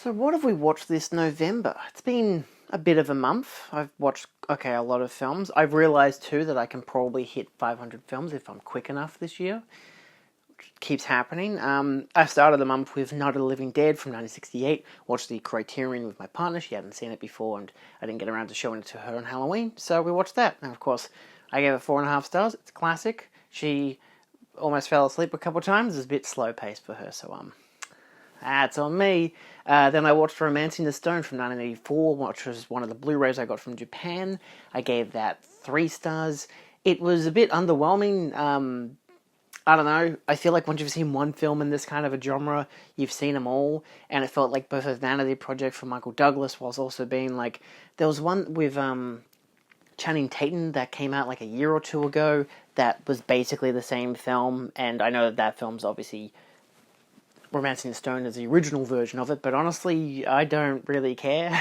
So what have we watched this November? It's been a bit of a month. I've watched, a lot of films. I've realised too that I can probably hit 500 films if I'm quick enough this year. Which keeps happening. I started the month with Night of the Living Dead from 1968. Watched the Criterion with my partner. She hadn't seen it before and I didn't get around to showing it to her on Halloween. So we watched that. And of course, I gave it 4.5 stars. It's a classic. She almost fell asleep a couple of times. It's a bit slow paced for her, so that's on me. Then I watched Romancing the Stone from 1984, which was one of the Blu-rays I got from Japan. I gave that 3 stars. It was a bit underwhelming. I don't know. I feel like once you've seen one film in this kind of a genre, you've seen them all. And it felt like both a vanity project for Michael Douglas, whilst also being like... There was one with Channing Tatum that came out like a year or two ago that was basically the same film. And I know that that film's obviously... Romancing the Stone is the original version of it, but honestly, I don't really care.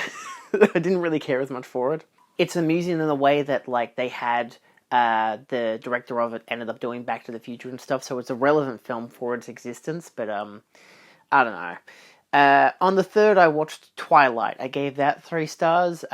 I didn't really care as much for it. It's amusing in the way that, like, they had the director of it ended up doing Back to the Future and stuff, so it's a relevant film for its existence, but, I don't know. On the 3rd, I watched Twilight. I gave that 3 stars.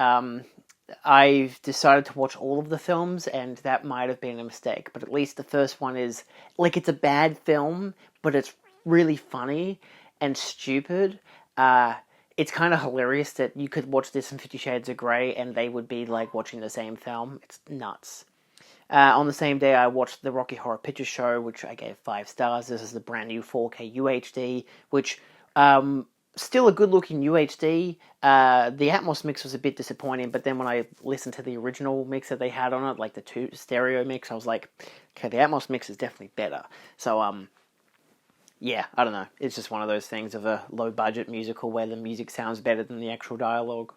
I've decided to watch all of the films, and that might have been a mistake, but at least the first one is, like, it's a bad film, but it's really funny and stupid. It's kind of hilarious that you could watch this and 50 Shades of Grey and they would be like watching the same film. It's nuts. On the same day, I watched the Rocky Horror Picture Show, which I gave 5 stars. This is the brand new 4K UHD, which still a good looking UHD. The Atmos mix was a bit disappointing, but then when I listened to the original mix that they had on it, like the 2 stereo mix, I was like, okay, the Atmos mix is definitely better. So yeah, I don't know. It's just one of those things of a low-budget musical where the music sounds better than the actual dialogue.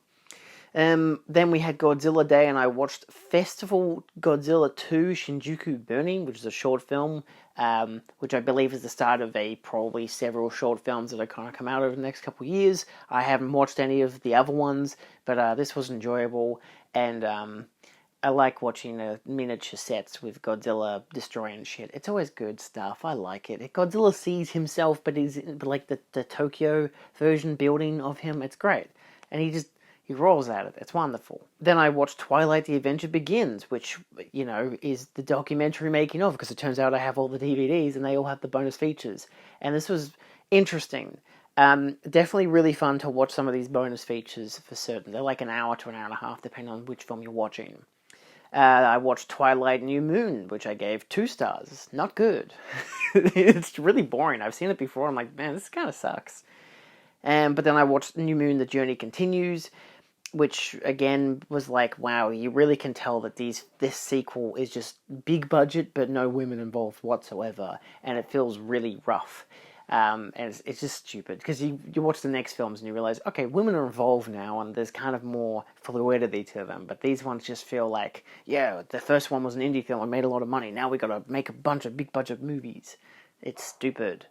Then we had Godzilla Day, and I watched Festival Godzilla 2 Shinjuku Burning, which is a short film, which I believe is the start of probably several short films that are going to come out over the next couple of years. I haven't watched any of the other ones, but this was enjoyable, and I like watching miniature sets with Godzilla destroying shit. It's always good stuff. I like it. Godzilla sees himself, but he's like the Tokyo version building of him. It's great. And he rolls at it. It's wonderful. Then I watched Twilight The Adventure Begins, which, is the documentary making of, because it turns out I have all the DVDs and they all have the bonus features. And this was interesting. Definitely really fun to watch some of these bonus features for certain. They're like an hour to an hour and a half, depending on which film you're watching. I watched Twilight New Moon, which I gave 2 stars. Not good. It's really boring. I've seen it before. I'm like, man, this kind of sucks. But then I watched New Moon, The Journey Continues, which, again, was like, wow, you really can tell that this sequel is just big budget, but no women involved whatsoever. And it feels really rough. And it's just stupid, because you watch the next films and you realize, okay, women are involved now, and there's kind of more fluidity to them, but these ones just feel like, yeah, the first one was an indie film and made a lot of money, now we gotta make a bunch of big budget movies. It's stupid.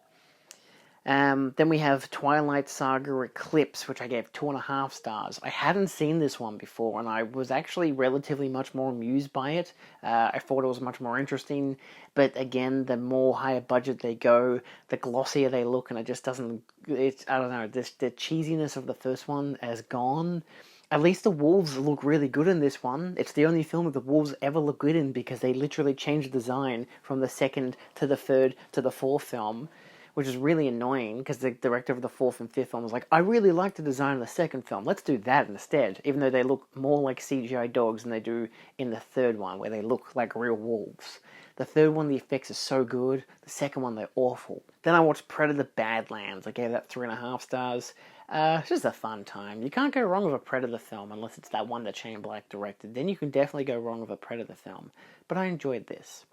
Then we have Twilight Saga Eclipse, which I gave 2.5 stars. I hadn't seen this one before, and I was actually relatively much more amused by it. I thought it was much more interesting, but again, the more higher budget they go, the glossier they look, and it just doesn't... I don't know, the cheesiness of the first one has gone. At least the wolves look really good in this one. It's the only film that the wolves ever look good in, because they literally changed the design from the 2nd to the 3rd to the 4th film, which is really annoying, because the director of the 4th and 5th film was like, I really like the design of the 2nd film, let's do that instead, even though they look more like CGI dogs than they do in the 3rd one, where they look like real wolves. The 3rd one, the effects are so good, the 2nd one, they're awful. Then I watched Predator Badlands. I gave that 3.5 stars. It's just a fun time. You can't go wrong with a Predator film, unless it's that one that Shane Black directed. Then you can definitely go wrong with a Predator film. But I enjoyed this.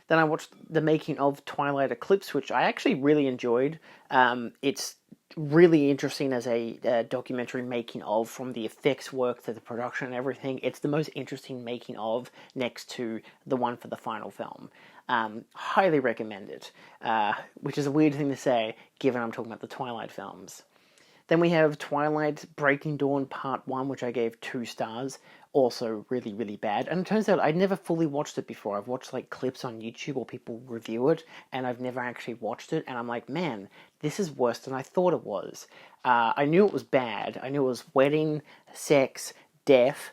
Then I watched the making of Twilight Eclipse, which I actually really enjoyed. It's really interesting as a documentary making of, from the effects work to the production and everything. It's the most interesting making of next to the one for the final film. Highly recommend it, which is a weird thing to say given I'm talking about the Twilight films. Then we have Twilight Breaking Dawn Part 1, which I gave 2 stars. also really, really bad. And it turns out I'd never fully watched it before. I've watched like clips on YouTube or people review it, and I've never actually watched it. And I'm like, man, this is worse than I thought it was. I knew it was bad. I knew it was wedding, sex, death.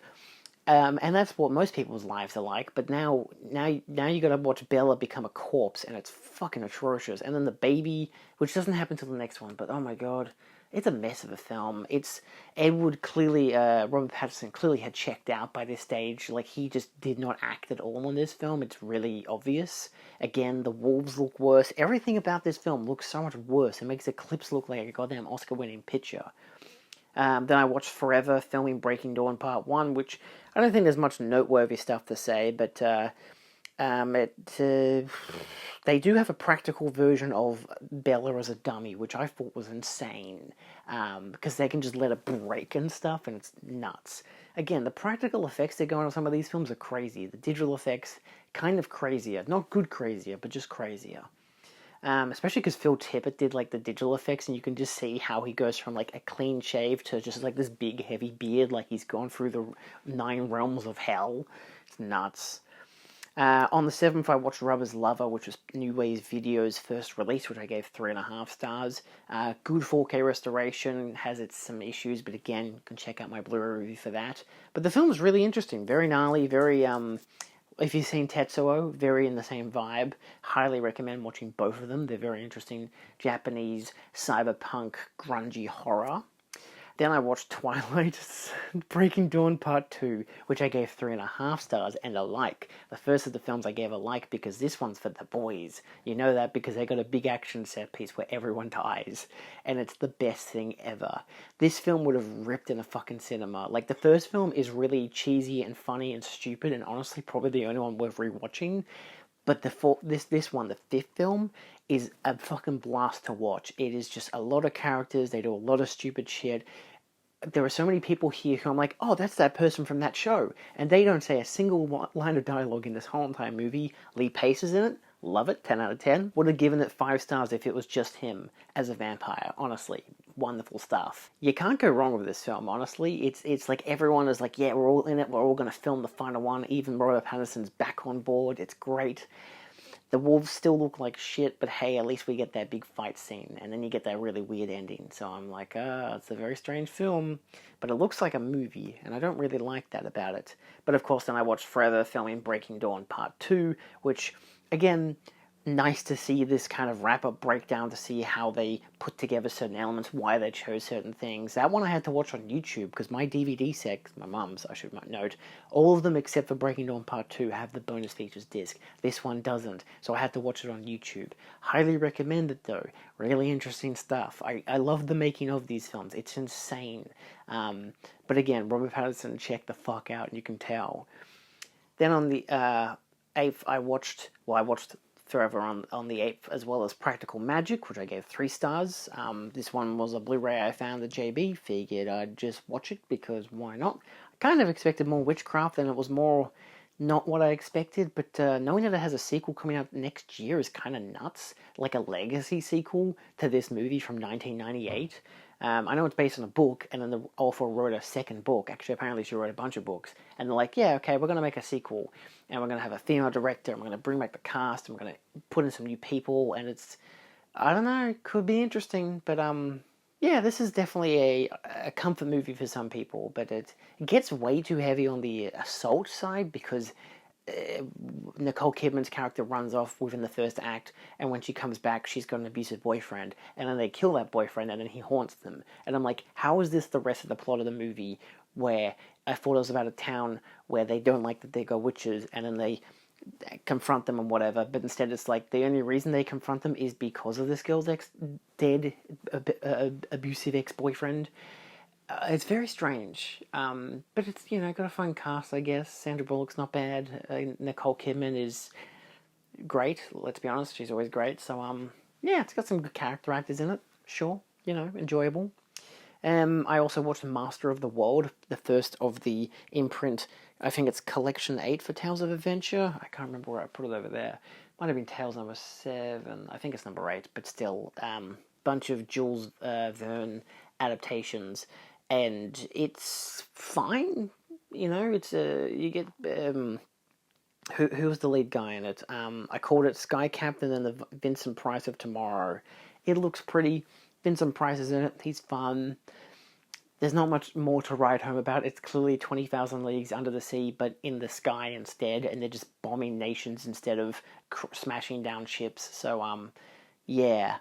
And that's what most people's lives are like. But now you got to watch Bella become a corpse, and it's fucking atrocious. And then the baby, which doesn't happen till the next one. But oh my god, it's a mess of a film. It's Edward clearly, Robert Pattinson clearly had checked out by this stage. Like he just did not act at all in this film. It's really obvious. Again, the wolves look worse. Everything about this film looks so much worse. It makes Eclipse look like a goddamn Oscar-winning picture. Then I watched Forever filming Breaking Dawn Part 1, which I don't think there's much noteworthy stuff to say, but they do have a practical version of Bella as a dummy, which I thought was insane, because they can just let it break and stuff, and it's nuts. Again, the practical effects they go on some of these films are crazy. The digital effects, kind of crazier. Not good crazier, but just crazier. Especially because Phil Tippett did like the digital effects, and you can just see how he goes from like a clean shave to just like this big heavy beard, like he's gone through the 9 realms of hell. It's nuts. On the 7th, I watched Rubber's Lover, which was New Wave Video's first release, which I gave 3.5 stars. Good 4K restoration, has some issues, but again, you can check out my Blu-ray review for that. But the film is really interesting, very gnarly, very if you've seen Tetsuo, very in the same vibe. Highly recommend watching both of them. They're very interesting Japanese cyberpunk grungy horror. Then I watched Twilight Breaking Dawn Part 2, which I gave 3.5 stars and a like. The first of the films I gave a like because this one's for the boys. You know that because they got a big action set piece where everyone dies. And it's the best thing ever. This film would have ripped in a fucking cinema. Like, the first film is really cheesy and funny and stupid, and honestly probably the only one worth rewatching. But this one, the 5th film, is a fucking blast to watch. It is just a lot of characters. They do a lot of stupid shit. There are so many people here who I'm like, oh, that's that person from that show. And they don't say a single line of dialogue in this whole entire movie. Lee Pace is in it. Love it. 10 out of 10. Would have given it 5 stars if it was just him as a vampire. Honestly. Wonderful stuff. You can't go wrong with this film, honestly. It's like everyone is like, yeah, we're all in it. We're all going to film the final one. Even Robert Pattinson's back on board. It's great. The wolves still look like shit, but hey, at least we get that big fight scene, and then you get that really weird ending. So I'm like, it's a very strange film, but it looks like a movie, and I don't really like that about it. But of course, then I watched Forever filming Breaking Dawn Part 2, which, again, nice to see this kind of wrap-up breakdown to see how they put together certain elements, why they chose certain things. That one I had to watch on YouTube because my DVD set, my mum's, I should note, all of them except for Breaking Dawn Part 2 have the bonus features disc. This one doesn't, so I had to watch it on YouTube. Highly recommend it though. Really interesting stuff. I love the making of these films. It's insane. But again, Robert Pattinson checked the fuck out, and you can tell. Then on the 8th, I watched Forever on the 8th, as well as Practical Magic, which I gave 3 stars. This one was a Blu-ray I found at JB. Figured I'd just watch it, because why not? I kind of expected more witchcraft, and it was more not what I expected, but knowing that it has a sequel coming out next year is kind of nuts. Like a legacy sequel to this movie from 1998. I know it's based on a book, and then the author wrote a second book. Actually, apparently she wrote a bunch of books. And they're like, yeah, okay, we're going to make a sequel. And we're going to have a female director, and we're going to bring back the cast, and we're going to put in some new people. And it's, I don't know, could be interesting. But, yeah, this is definitely a comfort movie for some people. But it gets way too heavy on the assault side, because Nicole Kidman's character runs off within the first act, and when she comes back, she's got an abusive boyfriend, and then they kill that boyfriend, and then he haunts them. And I'm like, how is this the rest of the plot of the movie, where I thought it was about a town where they don't like that they got witches, and then they confront them and whatever, but instead it's like the only reason they confront them is because of this girl's dead abusive ex-boyfriend. It's very strange, but it's, got a fun cast, I guess. Sandra Bullock's not bad. Nicole Kidman is great, let's be honest, she's always great. So, yeah, it's got some good character actors in it, sure, enjoyable. I also watched Master of the World, the first of the imprint, I think it's Collection 8 for Tales of Adventure. I can't remember where I put it over there. Might have been Tales number 7, I think it's number 8, but still, bunch of Jules Verne adaptations. And it's fine. It's you get who was the lead guy in it? I called it Sky Captain and the Vincent Price of Tomorrow. It looks pretty. Vincent Price is in it. He's fun. There's not much more to write home about. It's clearly 20,000 Leagues Under the Sea, but in the sky instead, and they're just bombing nations instead of smashing down ships. So, yeah,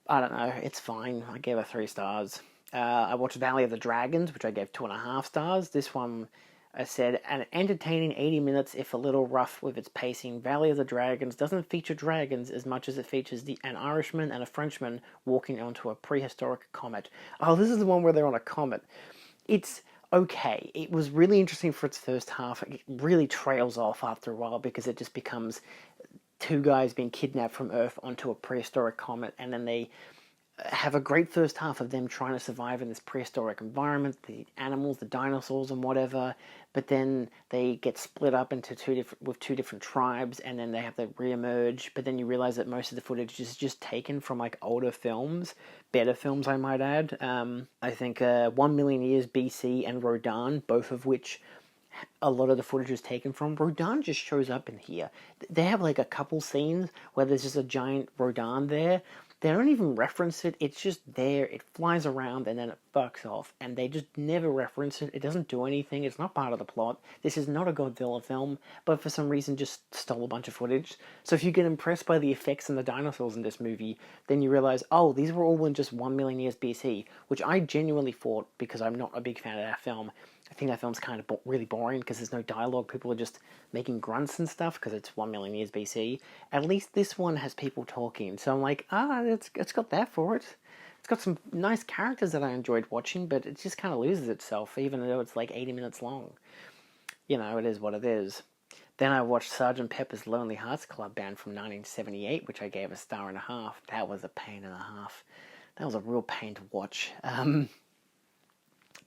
I don't know. It's fine. I gave it 3 stars. I watched Valley of the Dragons, which I gave 2.5 stars. This one, I said, an entertaining 80 minutes, if a little rough with its pacing. Valley of the Dragons doesn't feature dragons as much as it features an Irishman and a Frenchman walking onto a prehistoric comet. Oh, this is the one where they're on a comet. It's okay. It was really interesting for its first half. It really trails off after a while because it just becomes 2 guys being kidnapped from Earth onto a prehistoric comet, and then they have a great first half of them trying to survive in this prehistoric environment, the animals, the dinosaurs, and whatever. But then they get split up into two different tribes, and then they have to reemerge. But then you realize that most of the footage is just taken from like older films, better films, I might add. I think 1,000,000 Years BC and Rodan, both of which a lot of the footage is taken from. Rodan just shows up in here. They have like a couple scenes where there's just a giant Rodan there. They don't even reference it. It's just there. It flies around and then it fucks off. And they just never reference it. It doesn't do anything. It's not part of the plot. This is not a Godzilla film, but for some reason just stole a bunch of footage. So if you get impressed by the effects and the dinosaurs in this movie, then you realize, oh, these were all in just 1,000,000 Years BC, which I genuinely thought, because I'm not a big fan of that film, I think that film's kind of really boring because there's no dialogue. People are just making grunts and stuff because it's 1,000,000 Years BC. At least this one has people talking. So I'm like, it's got that for it. It's got some nice characters that I enjoyed watching, but it just kind of loses itself, even though it's like 80 minutes long. It is what it is. Then I watched Sgt. Pepper's Lonely Hearts Club Band from 1978, which I gave 1.5 stars. That was a pain and a half. That was a real pain to watch.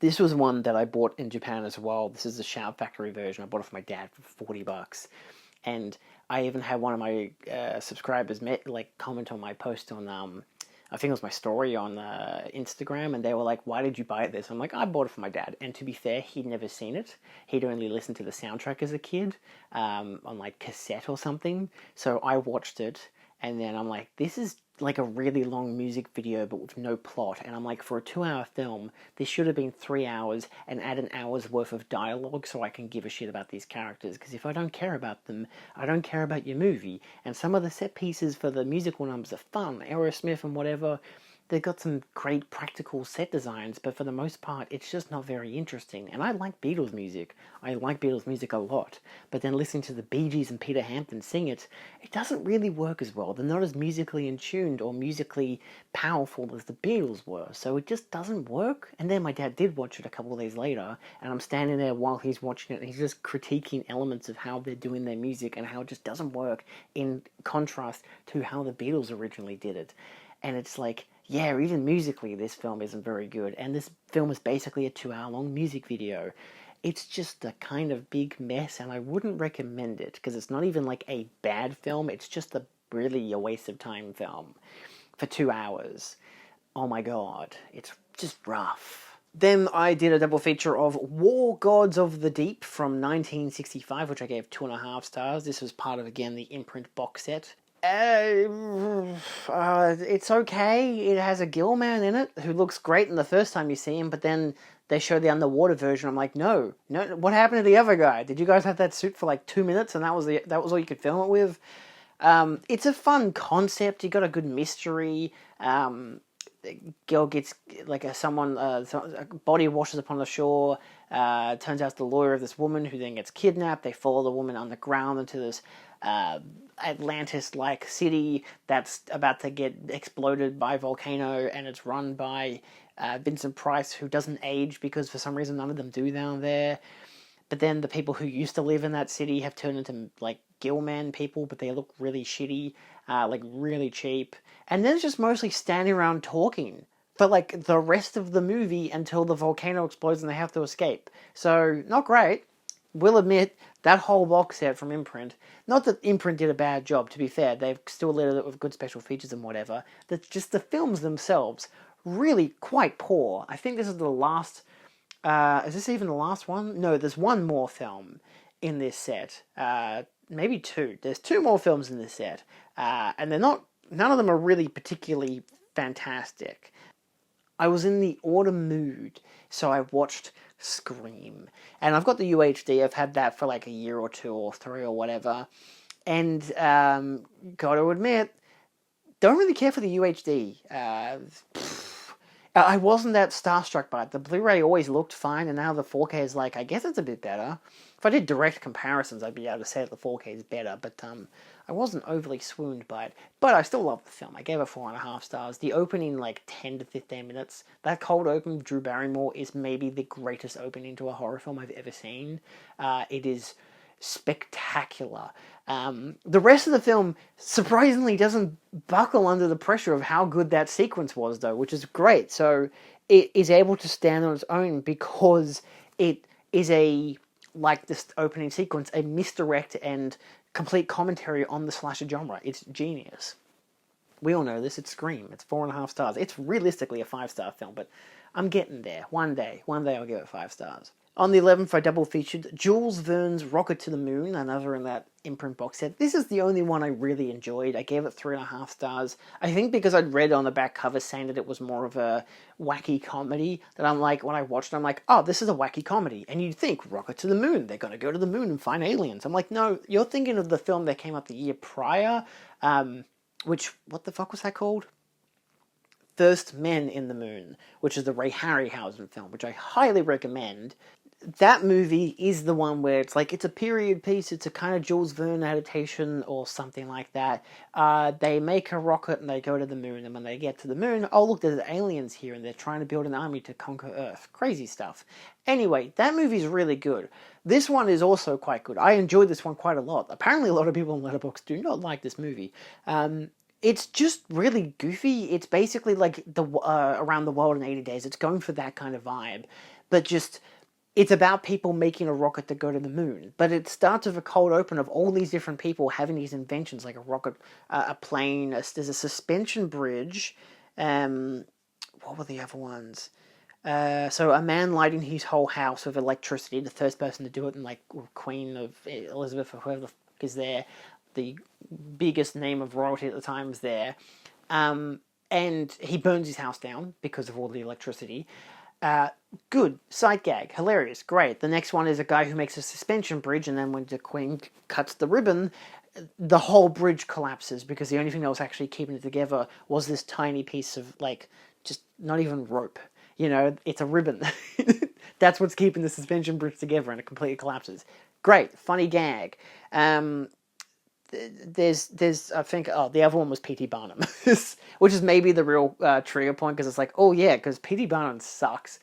This was one that I bought in Japan as well. This is the Shout Factory version. I bought it for my dad for $40. And I even had one of my subscribers comment on my post on, I think it was my story on Instagram, and they were like, why did you buy this? I'm like, I bought it for my dad. And to be fair, he'd never seen it. He'd only listened to the soundtrack as a kid on like cassette or something. So I watched it, and then I'm like, this is like a really long music video but with no plot, and I'm like, for a 2-hour film this should have been 3 hours and add an hour's worth of dialogue so I can give a shit about these characters, because if I don't care about them, I don't care about your movie. And some of the set pieces for the musical numbers are fun, Aerosmith and whatever. They've got some great practical set designs, but for the most part, it's just not very interesting. And I like Beatles music. I like Beatles music a lot. But then listening to the Bee Gees and Peter Hampton sing it, it doesn't really work as well. They're not as musically in tuned or musically powerful as the Beatles were. So it just doesn't work. And then my dad did watch it a couple of days later, and I'm standing there while he's watching it, and he's just critiquing elements of how they're doing their music and how it just doesn't work in contrast to how the Beatles originally did it. And it's like, yeah, even musically, this film isn't very good. And this film is basically a 2-hour-long music video. It's just a kind of big mess, and I wouldn't recommend it, because it's not even like a bad film. It's just really a waste of time film for 2 hours. Oh my god, it's just rough. Then I did a double feature of War Gods of the Deep from 1965, which I gave 2.5 stars. This was part of, again, the imprint box set. It's okay. It has a gill man in it who looks great in the first time you see him, but then they show the underwater version. I'm like, no. What happened to the other guy? Did you guys have that suit for like 2 minutes and that was all you could film it with? It's a fun concept. You got a good mystery. The girl gets like a body washes upon the shore. Turns out it's the lawyer of this woman who then gets kidnapped. They follow the woman underground into this Atlantis-like city that's about to get exploded by a volcano, and it's run by Vincent Price, who doesn't age because for some reason none of them do down there. But then the people who used to live in that city have turned into like Gillman people, but they look really shitty, like really cheap. And then it's just mostly standing around talking for like the rest of the movie until the volcano explodes and they have to escape. So not great. Will admit that whole box set from Imprint, not that Imprint did a bad job, to be fair, they've still lit it with good special features and whatever, that's just the films themselves really quite poor. I think this is the last Is this even the last one? No, there's one more film in this set. Maybe two. There's two more films in this set. And they're not, none of them are really particularly fantastic. I was in the autumn mood, so I watched Scream. And I've got the UHD, I've had that for like a year or two or three or whatever. And gotta admit, don't really care for the UHD. I wasn't that starstruck by it. The Blu-ray always looked fine, and now the 4K is like, I guess it's a bit better. If I did direct comparisons, I'd be able to say that the 4K is better, but I wasn't overly swooned by it. But I still love the film. I gave it 4.5 stars. The opening, like 10 to 15 minutes, that cold open with Drew Barrymore is maybe the greatest opening to a horror film I've ever seen. It is spectacular. The rest of the film surprisingly doesn't buckle under the pressure of how good that sequence was, though, which is great. So it is able to stand on its own because it is like this opening sequence, a misdirect and complete commentary on the slasher genre. It's genius. We all know this. It's Scream. It's 4.5 stars. It's realistically a 5-star film, but I'm getting there. One day I'll give it 5 stars. On the 11th, I double featured Jules Verne's Rocket to the Moon, another in that imprint box set. This is the only one I really enjoyed. I gave it 3.5 stars. I think because I'd read on the back cover saying that it was more of a wacky comedy, that I'm like, when I watched it, I'm like, oh, this is a wacky comedy. And you'd think, Rocket to the Moon, they're going to go to the moon and find aliens. I'm like, no, you're thinking of the film that came out the year prior, which, what the fuck was that called? First Men in the Moon, which is the Ray Harryhausen film, which I highly recommend. That movie is the one where it's like, it's a period piece, it's a kind of Jules Verne adaptation or something like that. They make a rocket and they go to the moon, and when they get to the moon, oh look, there's aliens here and they're trying to build an army to conquer Earth. Crazy stuff. Anyway, that movie's really good. This one is also quite good. I enjoyed this one quite a lot. Apparently a lot of people on Letterboxd do not like this movie. It's just really goofy. It's basically like the Around the World in 80 Days. It's going for that kind of vibe, but just, it's about people making a rocket to go to the moon. But it starts with a cold open of all these different people having these inventions, like a rocket, a plane, there's a suspension bridge. What were the other ones? So a man lighting his whole house with electricity, the first person to do it, and like Queen of Elizabeth or whoever the fuck is there, the biggest name of royalty at the time is there. And he burns his house down because of all the electricity. Good. Sight gag. Hilarious. Great. The next one is a guy who makes a suspension bridge, and then when the Queen cuts the ribbon, the whole bridge collapses because the only thing that was actually keeping it together was this tiny piece of, like, just not even rope. You know, it's a ribbon. That's what's keeping the suspension bridge together, and it completely collapses. Great. Funny gag. There's I think, the other one was P.T. Barnum, which is maybe the real trigger point, because it's like, oh yeah, because P.T. Barnum sucks.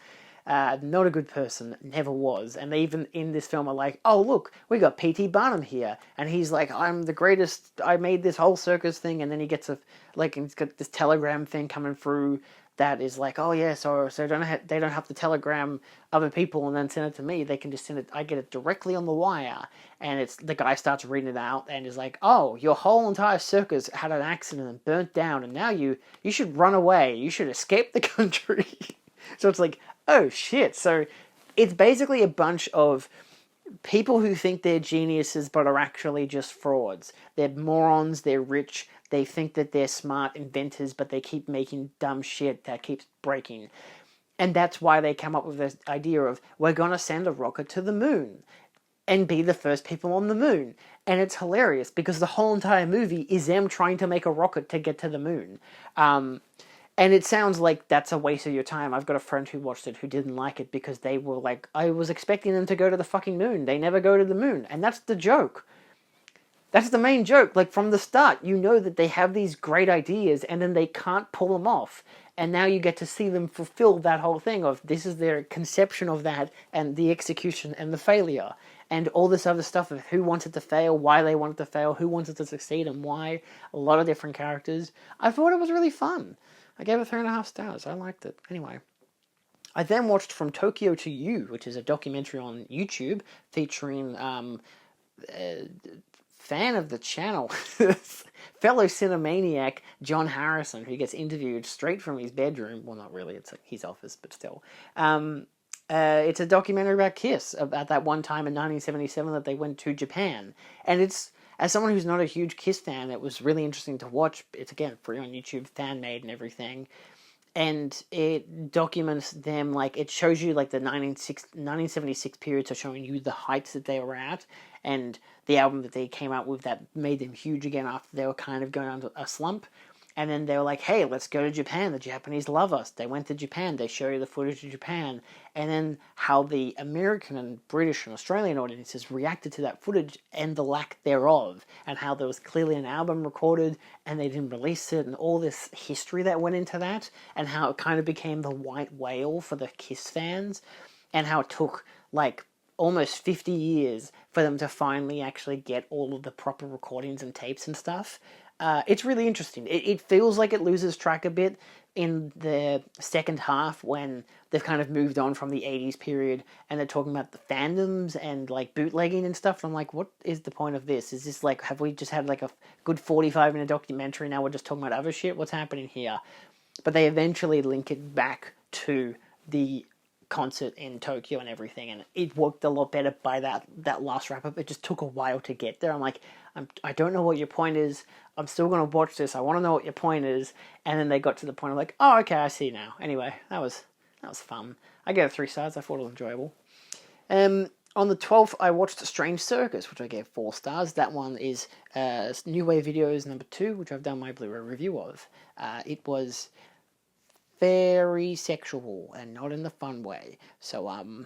Not a good person, never was. And they even in this film are like, oh look, we got P.T. Barnum here, and he's like, I'm the greatest, I made this whole circus thing, and then he gets he's got this telegram thing coming through that is like, oh yeah, so they don't have to telegram other people and then send it to me. They can just send it. I get it directly on the wire, and it's the guy starts reading it out and is like, oh, your whole entire circus had an accident and burnt down, and now you should run away. You should escape the country. So it's like, oh shit. So it's basically a bunch of people who think they're geniuses but are actually just frauds. They're morons, they're rich, they think that they're smart inventors, but they keep making dumb shit that keeps breaking. And that's why they come up with this idea of, we're going to send a rocket to the moon and be the first people on the moon. And it's hilarious because the whole entire movie is them trying to make a rocket to get to the moon. And it sounds like that's a waste of your time. I've got a friend who watched it who didn't like it because they were like, I was expecting them to go to the fucking moon. They never go to the moon. And that's the joke. That's the main joke. Like, from the start, you know that they have these great ideas and then they can't pull them off. And now you get to see them fulfill that whole thing of, this is their conception of that and the execution and the failure. And all this other stuff of who wanted to fail, why they wanted to fail, who wanted to succeed, and why. A lot of different characters. I thought it was really fun. I gave it 3.5 stars. I liked it. Anyway. I then watched From Tokyo to You, which is a documentary on YouTube featuring fan of the channel, fellow cinemaniac John Harrison, who gets interviewed straight from his bedroom. Well, not really, it's like his office, but still. It's a documentary about Kiss, about that one time in 1977 that they went to Japan. And it's, as someone who's not a huge Kiss fan, it was really interesting to watch. It's, again, free on YouTube, fan-made and everything. And it documents them, like, it shows you, like, the 1976 period, so showing you the heights that they were at, and the album that they came out with that made them huge again after they were kind of going under a slump. And then they were like, hey, let's go to Japan. The Japanese love us. They went to Japan. They show you the footage of Japan. And then how the American and British and Australian audiences reacted to that footage and the lack thereof. And how there was clearly an album recorded and they didn't release it. And all this history that went into that. And how it kind of became the white whale for the Kiss fans. And how it took, like, almost 50 years for them to finally actually get all of the proper recordings and tapes and stuff. It's really interesting. It feels like it loses track a bit in the second half when they've kind of moved on from the 80s period and they're talking about the fandoms and like bootlegging and stuff. And I'm like, what is the point of this? Is this like, have we just had like a good 45-minute documentary, now we're just talking about other shit? What's happening here? But they eventually link it back to the concert in Tokyo and everything, and it worked a lot better by that last wrap up. It just took a while to get there. I'm like, I don't know what your point is. I'm still going to watch this. I want to know what your point is. And then they got to the point of like, oh, okay, I see now. Anyway, that was fun. I gave it 3 stars. I thought it was enjoyable. On the 12th, I watched Strange Circus, which I gave 4 stars. That one is New Wave Videos number 2, which I've done my Blu-ray review of. It was very sexual and not in the fun way. So,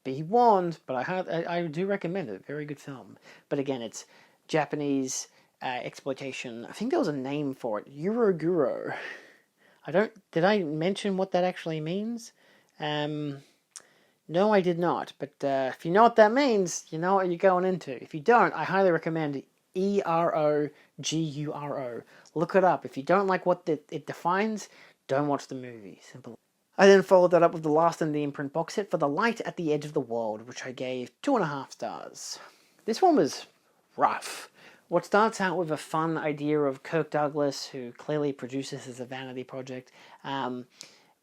be warned, but I do recommend it. Very good film. But again, it's Japanese exploitation. I think there was a name for it. Euroguro. Did I mention what that actually means? No, I did not. But if you know what that means, you know what you're going into. If you don't, I highly recommend Eroguro. Look it up. If you don't like what it defines, don't watch the movie. Simple. I then followed that up with the last in the imprint box set for The Light at the Edge of the World, which I gave 2.5 stars. This one was rough. What starts out with a fun idea of Kirk Douglas, who clearly produces as a vanity project,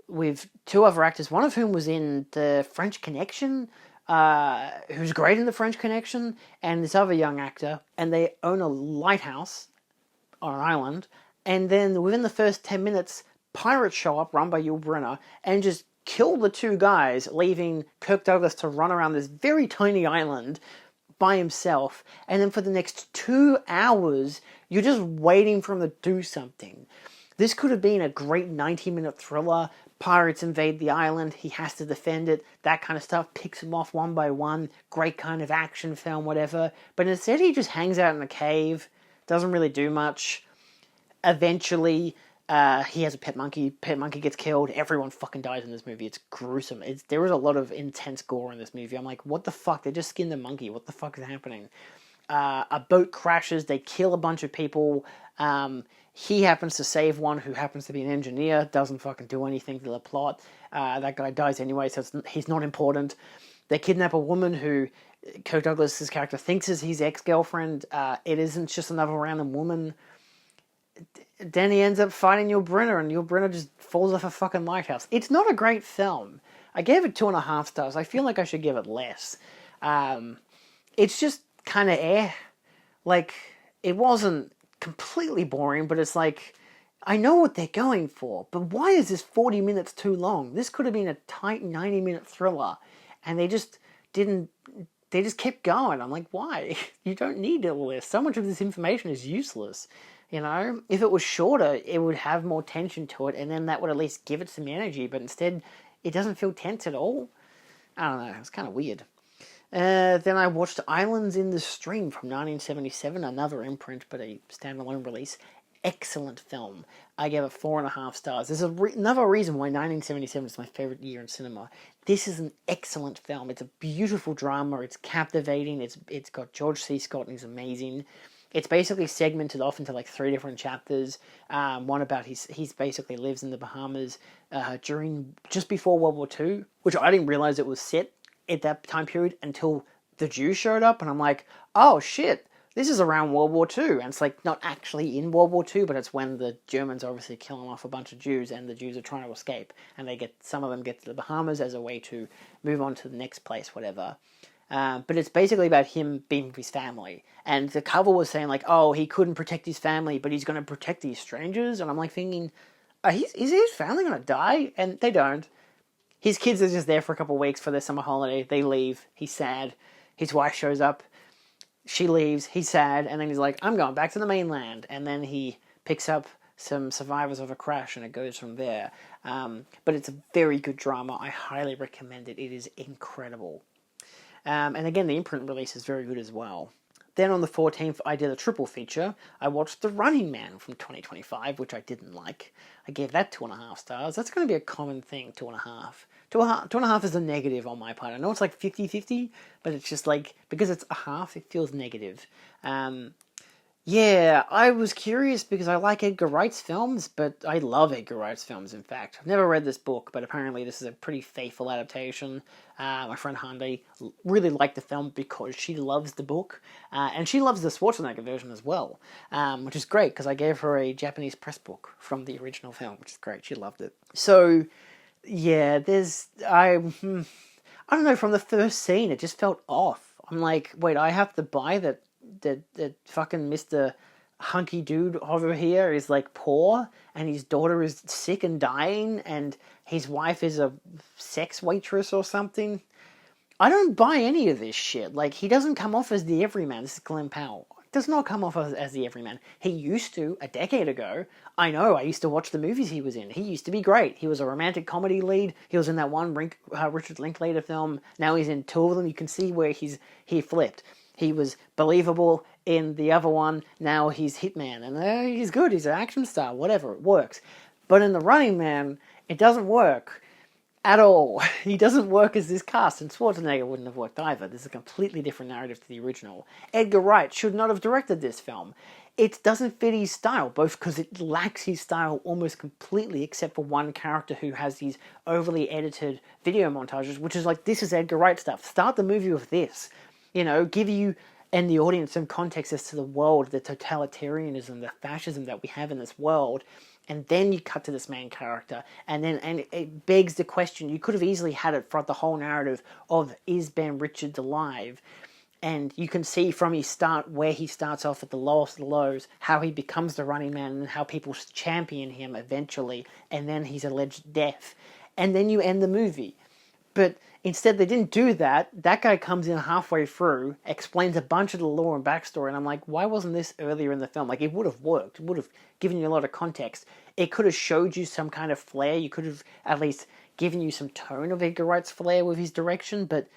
with 2 other actors, one of whom was in The French Connection, who's great in The French Connection, and this other young actor, and they own a lighthouse on an island, and then within the first 10 minutes, pirates show up, run by Yul Brynner, and just kill the 2 guys, leaving Kirk Douglas to run around this very tiny island by himself. And then for the next 2 hours, you're just waiting for him to do something. This could have been a great 90-minute thriller. Pirates invade the island, he has to defend it, that kind of stuff, picks them off one by one, great kind of action film, whatever. But instead he just hangs out in a cave, doesn't really do much. Eventually, he has a pet monkey. Pet monkey gets killed. Everyone fucking dies in this movie. It's gruesome. There is a lot of intense gore in this movie. I'm like, what the fuck? They just skinned the monkey. What the fuck is happening? A boat crashes. They kill a bunch of people. He happens to save one who happens to be an engineer. Doesn't fucking do anything to the plot. That guy dies anyway, so he's not important. They kidnap a woman who Kirk Douglas' character thinks is his ex-girlfriend. It isn't just another random woman. Then he ends up fighting Yul Brynner, and Yul Brynner just falls off a fucking lighthouse. It's not a great film. I gave it 2.5 stars. I feel like I should give it less. It's just kind of Like, it wasn't completely boring, but it's like, I know what they're going for, but why is this 40 minutes too long? This could have been a tight 90-minute thriller, and they just didn't. They just kept going. I'm like, why? You don't need all this. So much of this information is useless. You know, if it was shorter, it would have more tension to it, and then that would at least give it some energy, but instead, it doesn't feel tense at all. I don't know, it's kind of weird. Then I watched Islands in the Stream from 1977, another imprint, but a standalone release. Excellent film. I gave it 4.5 stars. There's another reason why 1977 is my favorite year in cinema. This is an excellent film. It's a beautiful drama. It's captivating. It's got George C. Scott, and he's amazing. It's basically segmented off into like 3 different chapters. One about he's basically lives in the Bahamas just before World War II, which I didn't realize it was set at that time period until the Jews showed up, and I'm like, oh shit, This is around World War II, and it's like not actually in World War II, but it's when the Germans are obviously killing off a bunch of Jews, and the Jews are trying to escape, and some of them get to the Bahamas as a way to move on to the next place, whatever. But it's basically about him being with his family, and the cover was saying like, oh, he couldn't protect his family, but he's going to protect these strangers, and I'm like thinking, is his family going to die? And they don't. His kids are just there for a couple of weeks for their summer holiday. They leave. He's sad. His wife shows up. She leaves, he's sad, and then he's like, I'm going back to the mainland. And then he picks up some survivors of a crash, and it goes from there. But it's a very good drama. I highly recommend it. It is incredible. And again, the imprint release is very good as well. Then on the 14th, I did a triple feature. I watched The Running Man from 2025, which I didn't like. I gave that 2.5 stars. That's going to be a common thing, 2.5. 2.5 is a negative on my part. I know it's like 50-50, but it's just like, because it's a half, it feels negative. Yeah, I was curious because I like Edgar Wright's films, but I love Edgar Wright's films, in fact. I've never read this book, but apparently this is a pretty faithful adaptation. My friend Hande really liked the film because she loves the book, and she loves the Schwarzenegger version as well, which is great because I gave her a Japanese press book from the original film, which is great. She loved it. So, yeah, I don't know, from the first scene, it just felt off. I'm like, wait, I have to buy that fucking Mr. Hunky dude over here is like poor, and his daughter is sick and dying, and his wife is a sex waitress or something. I don't buy any of this shit. Like, he doesn't come off as the everyman. This is Glenn Powell. Does not come off as the everyman. He used to, a decade ago. I know, I used to watch the movies he was in. He used to be great. He was a romantic comedy lead. He was in that one Richard Linklater film. Now he's in 2 of them. You can see where he flipped. He was believable in the other one. Now he's Hitman. And he's good. He's an action star. Whatever. It works. But in The Running Man, it doesn't work at all. He doesn't work as this cast. And Schwarzenegger wouldn't have worked either. This is a completely different narrative to the original. Edgar Wright should not have directed this film. It doesn't fit his style, both because it lacks his style almost completely, except for one character who has these overly edited video montages, which is like, this is Edgar Wright stuff. Start the movie with this. You know, give you and the audience some context as to the world, the totalitarianism, the fascism that we have in this world, and then you cut to this main character, and it begs the question. You could have easily had it throughout the whole narrative of, is Ben Richards alive? And you can see from his start, where he starts off at the lowest of the lows, how he becomes the Running Man, and how people champion him eventually, and then his alleged death. And then you end the movie. But instead, they didn't do that. That guy comes in halfway through, explains a bunch of the lore and backstory, and I'm like, why wasn't this earlier in the film? Like, it would have worked. It would have given you a lot of context. It could have showed you some kind of flair. You could have at least given you some tone of Edgar Wright's flair with his direction, but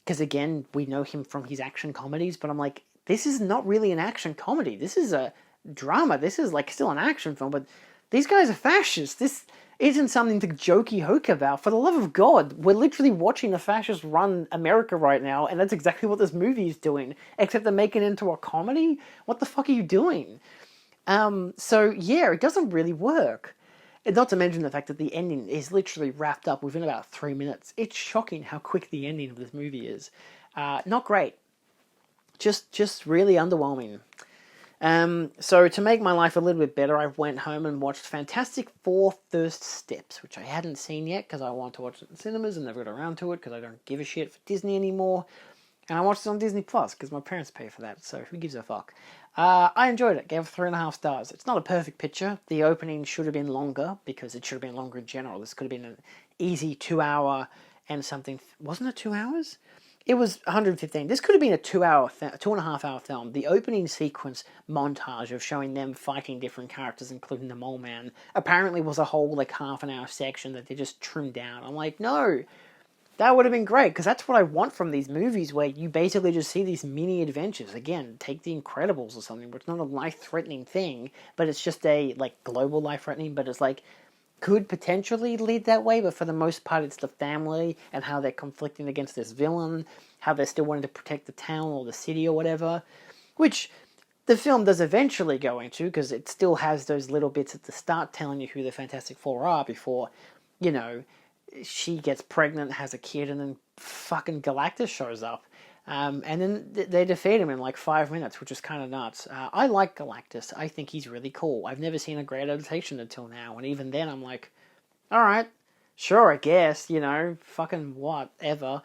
because, again, we know him from his action comedies, but I'm like, this is not really an action comedy. This is a drama. This is, like, still an action film, but these guys are fascists. This isn't something to jokey hoke about. For the love of God, we're literally watching a fascist run America right now, and that's exactly what this movie is doing, except they're making it into a comedy? What the fuck are you doing? So, yeah, it doesn't really work. And not to mention the fact that the ending is literally wrapped up within about 3 minutes. It's shocking how quick the ending of this movie is. Not great. Just really underwhelming. So to make my life a little bit better, I went home and watched Fantastic Four First Steps, which I hadn't seen yet because I want to watch it in cinemas and never got around to it because I don't give a shit for Disney anymore. And I watched it on Disney Plus because my parents pay for that, so who gives a fuck? I enjoyed it, gave it 3.5 stars. It's not a perfect picture. The opening should have been longer because it should have been longer in general. This could have been an easy 2 hour and something. Wasn't it 2 hours? It was 115. This could have been a 2.5 hour film. The opening sequence montage of showing them fighting different characters, including the Mole Man, apparently was a whole like half an hour section that they just trimmed down. I'm like, no, that would have been great, because that's what I want from these movies, where you basically just see these mini adventures. Again, take The Incredibles or something, where it's not a life-threatening thing, but it's just a like global life-threatening, but it's like could potentially lead that way, but for the most part it's the family and how they're conflicting against this villain, how they're still wanting to protect the town or the city or whatever, which the film does eventually go into, because it still has those little bits at the start telling you who the Fantastic Four are before, you know, she gets pregnant, has a kid, and then fucking Galactus shows up. And then they defeat him in like 5 minutes, which is kind of nuts. I like Galactus. I think he's really cool. I've never seen a great adaptation until now, and even then I'm like, all right, sure, I guess, fucking whatever.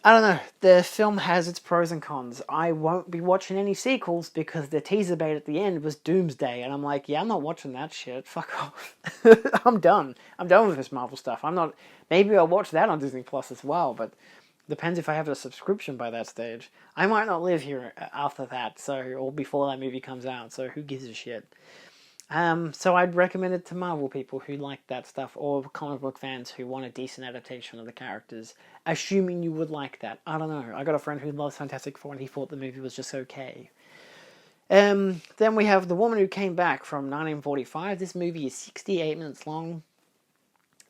I don't know. The film has its pros and cons. I won't be watching any sequels because the teaser bait at the end was Doomsday, and I'm like, yeah, I'm not watching that shit. Fuck off. I'm done. I'm done with this Marvel stuff. I'm not. Maybe I'll watch that on Disney Plus as well, but depends if I have a subscription by that stage. I might not live here after that, or before that movie comes out. So who gives a shit? So I'd recommend it to Marvel people who like that stuff, or comic book fans who want a decent adaptation of the characters, assuming you would like that. I don't know. I got a friend who loves Fantastic Four and he thought the movie was just okay. Then we have The Woman Who Came Back from 1945. This movie is 68 minutes long.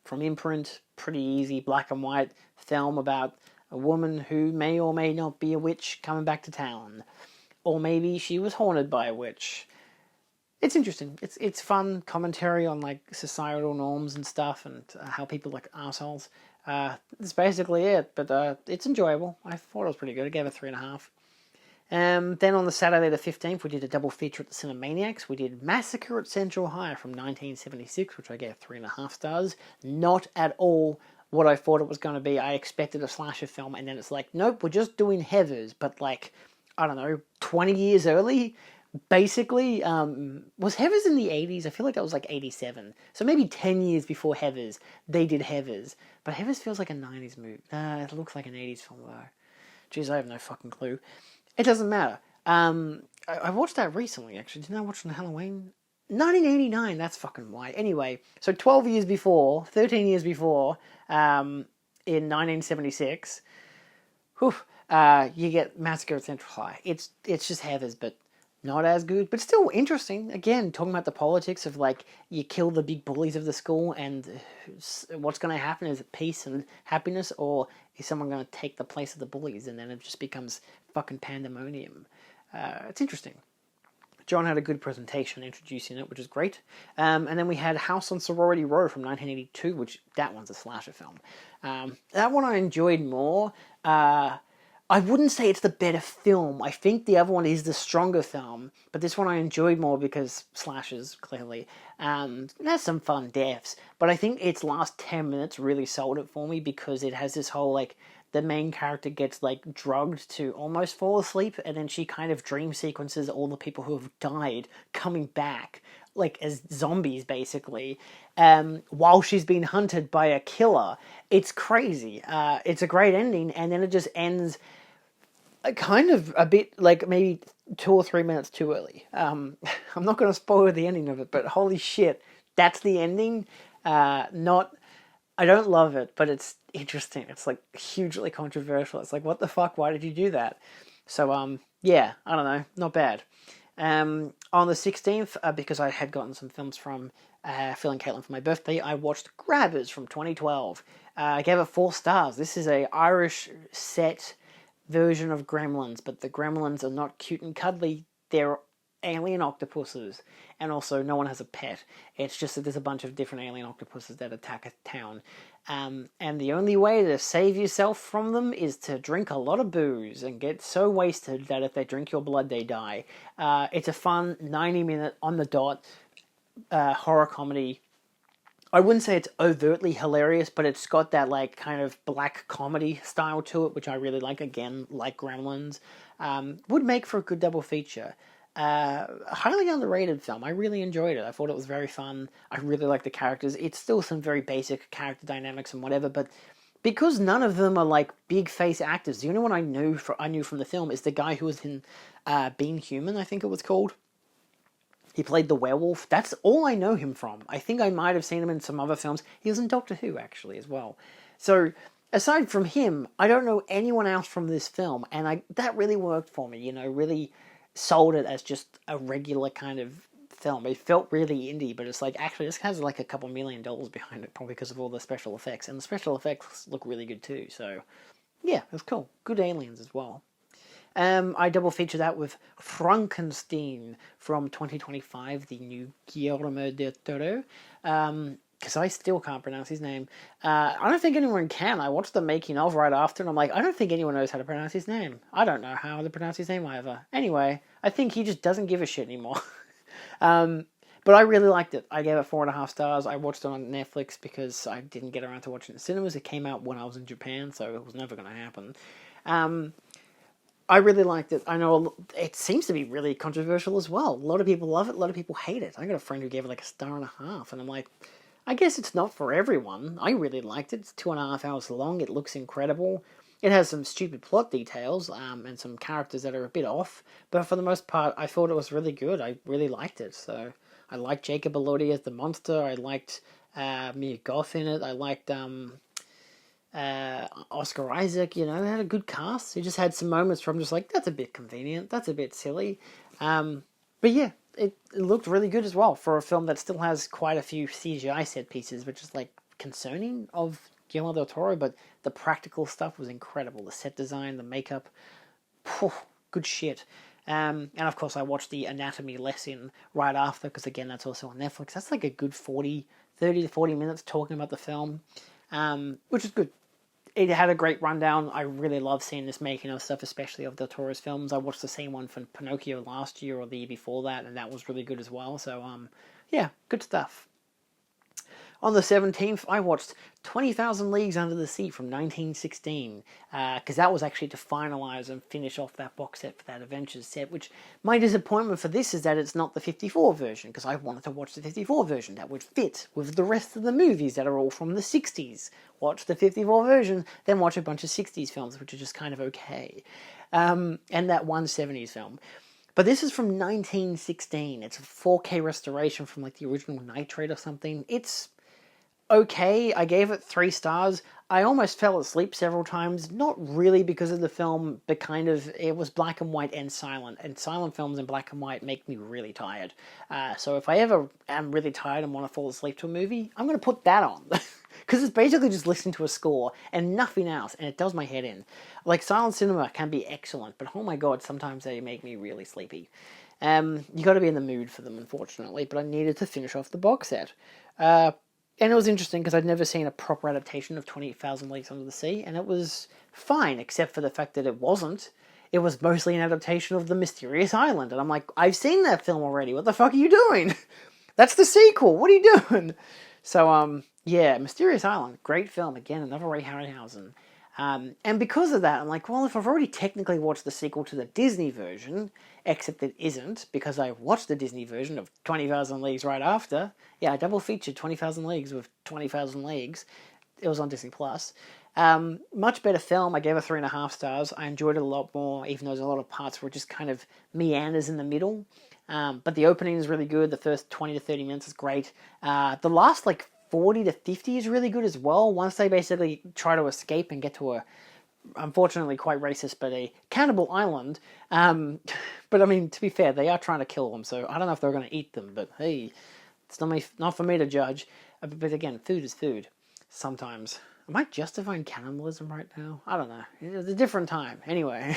From Imprint, pretty easy, black and white film about a woman who may or may not be a witch coming back to town. Or maybe she was haunted by a witch. It's interesting. It's fun commentary on like societal norms and stuff, and how people like assholes. That's basically it. But it's enjoyable. I thought it was pretty good. I gave it 3.5. Then on the Saturday the 15th, we did a double feature at the Cinemaniacs. We did Massacre at Central High from 1976, which I gave 3.5 stars. Not at all what I thought it was going to be. I expected a slasher film, and then it's like, nope, we're just doing Heathers, but like, I don't know, 20 years early. Basically, was Heathers in the 80s? I feel like that was like 87. So maybe 10 years before Heathers, they did Heathers. But Heathers feels like a 90s movie. It looks like an 80s film though. Jeez, I have no fucking clue. It doesn't matter. I watched that recently, actually. Didn't I watch it on Halloween? 1989, that's fucking why. Anyway, so 13 years before, in 1976, you get Massacre at Central High. It's just Heathers, but not as good, but still interesting. Again, talking about the politics of like, you kill the big bullies of the school, and what's going to happen? Is it peace and happiness, or is someone going to take the place of the bullies, and then it just becomes fucking pandemonium? It's interesting. John had a good presentation introducing it, which is great. And then we had House on Sorority Row from 1982, which that one's a slasher film. That one I enjoyed more. I wouldn't say it's the better film. I think the other one is the stronger film, but this one I enjoyed more because slashers, clearly. There's some fun deaths, but I think its last 10 minutes really sold it for me because it has this whole, like, the main character gets, like, drugged to almost fall asleep, and then she kind of dream sequences all the people who have died coming back, like, as zombies, basically, while she's being hunted by a killer. It's crazy. It's a great ending, and then it just ends kind of a bit, like, maybe 2 or 3 minutes too early. I'm not going to spoil the ending of it, but holy shit, that's the ending. I don't love it, but it's interesting. It's, like, hugely controversial. It's like, what the fuck? Why did you do that? So, yeah, I don't know. Not bad. On the 16th, because I had gotten some films from Phil and Caitlin for my birthday, I watched Grabbers from 2012. I gave it 4 stars. This is a Irish set version of Gremlins, but the Gremlins are not cute and cuddly. They're alien octopuses, and also no one has a pet. It's just that there's a bunch of different alien octopuses that attack a town, and the only way to save yourself from them is to drink a lot of booze and get so wasted that if they drink your blood, they die. It's a fun 90-minute on the dot horror comedy. I wouldn't say it's overtly hilarious, but it's got that, like, kind of black comedy style to it, which I really like. Again, like Gremlins, would make for a good double feature. Highly underrated film. I really enjoyed it. I thought it was very fun. I really like the characters. It's still some very basic character dynamics and whatever, but because none of them are like big face actors, the only one I knew from the film is the guy who was in Being Human, I think it was called. He played the werewolf. That's all I know him from. I think I might have seen him in some other films. He was in Doctor Who, actually, as well. So, aside from him, I don't know anyone else from this film, and that really worked for me, really sold it as just a regular kind of film. It felt really indie, but it's like, actually, this has like a couple $1 million behind it, probably because of all the special effects, and the special effects look really good too, so yeah, it was cool. Good aliens as well. I double feature that with Frankenstein from 2025, the new Guillermo del Toro. because I still can't pronounce his name. I don't think anyone can. I watched the making of right after, and I'm like, I don't think anyone knows how to pronounce his name. I don't know how to pronounce his name either. Anyway, I think he just doesn't give a shit anymore. But I really liked it. I gave it 4.5 stars. I watched it on Netflix because I didn't get around to watching it in cinemas. It came out when I was in Japan, so it was never going to happen. I really liked it. I know it seems to be really controversial as well. A lot of people love it. A lot of people hate it. I got a friend who gave it like 1.5 stars, and I'm like, I guess it's not for everyone. I really liked it. It's 2.5 hours long. It looks incredible. It has some stupid plot details and some characters that are a bit off, but for the most part, I thought it was really good. I really liked it. So I liked Jacob Elordi as the monster. I liked Mia Goth in it. I liked Oscar Isaac. You know, they had a good cast. It just had some moments where I'm just like, that's a bit convenient. That's a bit silly. But yeah, it looked really good as well for a film that still has quite a few CGI set pieces, which is like concerning of Guillermo del Toro. But the practical stuff was incredible. The set design, the makeup, good shit. And of course, I watched the anatomy lesson right after, because again, that's also on Netflix. That's like a good 30 to 40 minutes talking about the film, which is good. It had a great rundown. I really love seeing this making of stuff, especially of Del Toro's films. I watched the same one from Pinocchio last year or the year before that, and that was really good as well. So, yeah, good stuff. On the 17th, I watched 20,000 Leagues Under the Sea from 1916, because that was actually to finalise and finish off that box set for that Adventures set, which my disappointment for this is that it's not the 54 version, because I wanted to watch the 54 version. That would fit with the rest of the movies that are all from the 60s. Watch the 54 version, then watch a bunch of 60s films, which are just kind of okay. And that one 70s film. But this is from 1916. It's a 4K restoration from like the original Nitrate or something. It's okay. I gave it 3 stars. I almost fell asleep several times, not really because of the film, but kind of, it was black and white and silent films in black and white make me really tired. So if I ever am really tired and want to fall asleep to a movie, I'm going to put that on. Because it's basically just listening to a score and nothing else, and it does my head in. Like, silent cinema can be excellent, but oh my god, sometimes they make me really sleepy. You got to be in the mood for them, unfortunately, but I needed to finish off the box set. And it was interesting because I'd never seen a proper adaptation of 20,000 Leagues Under the Sea, and it was fine, except for the fact that it wasn't. It was mostly an adaptation of The Mysterious Island, and I'm like, I've seen that film already, what the fuck are you doing? That's the sequel, what are you doing? So, yeah, Mysterious Island, great film, again, another Ray Harryhausen. And because of that, I'm like, well, if I've already technically watched the sequel to the Disney version, except it isn't, because I watched the Disney version of 20,000 Leagues right after. Yeah, I double featured 20,000 Leagues with 20,000 Leagues. It was on Disney+. Much better film. I gave it 3.5 stars. I enjoyed it a lot more, even though there's a lot of parts where it just kind of meanders in the middle. But the opening is really good. The first 20 to 30 minutes is great. The last, 40 to 50 is really good as well. Once they basically try to escape and get to a, unfortunately quite racist, but a cannibal island. But I mean, to be fair, they are trying to kill them, so I don't know if they're going to eat them, but hey, it's not for me to judge. But again, food is food. Sometimes. Am I justifying cannibalism right now? I don't know. It's a different time. Anyway.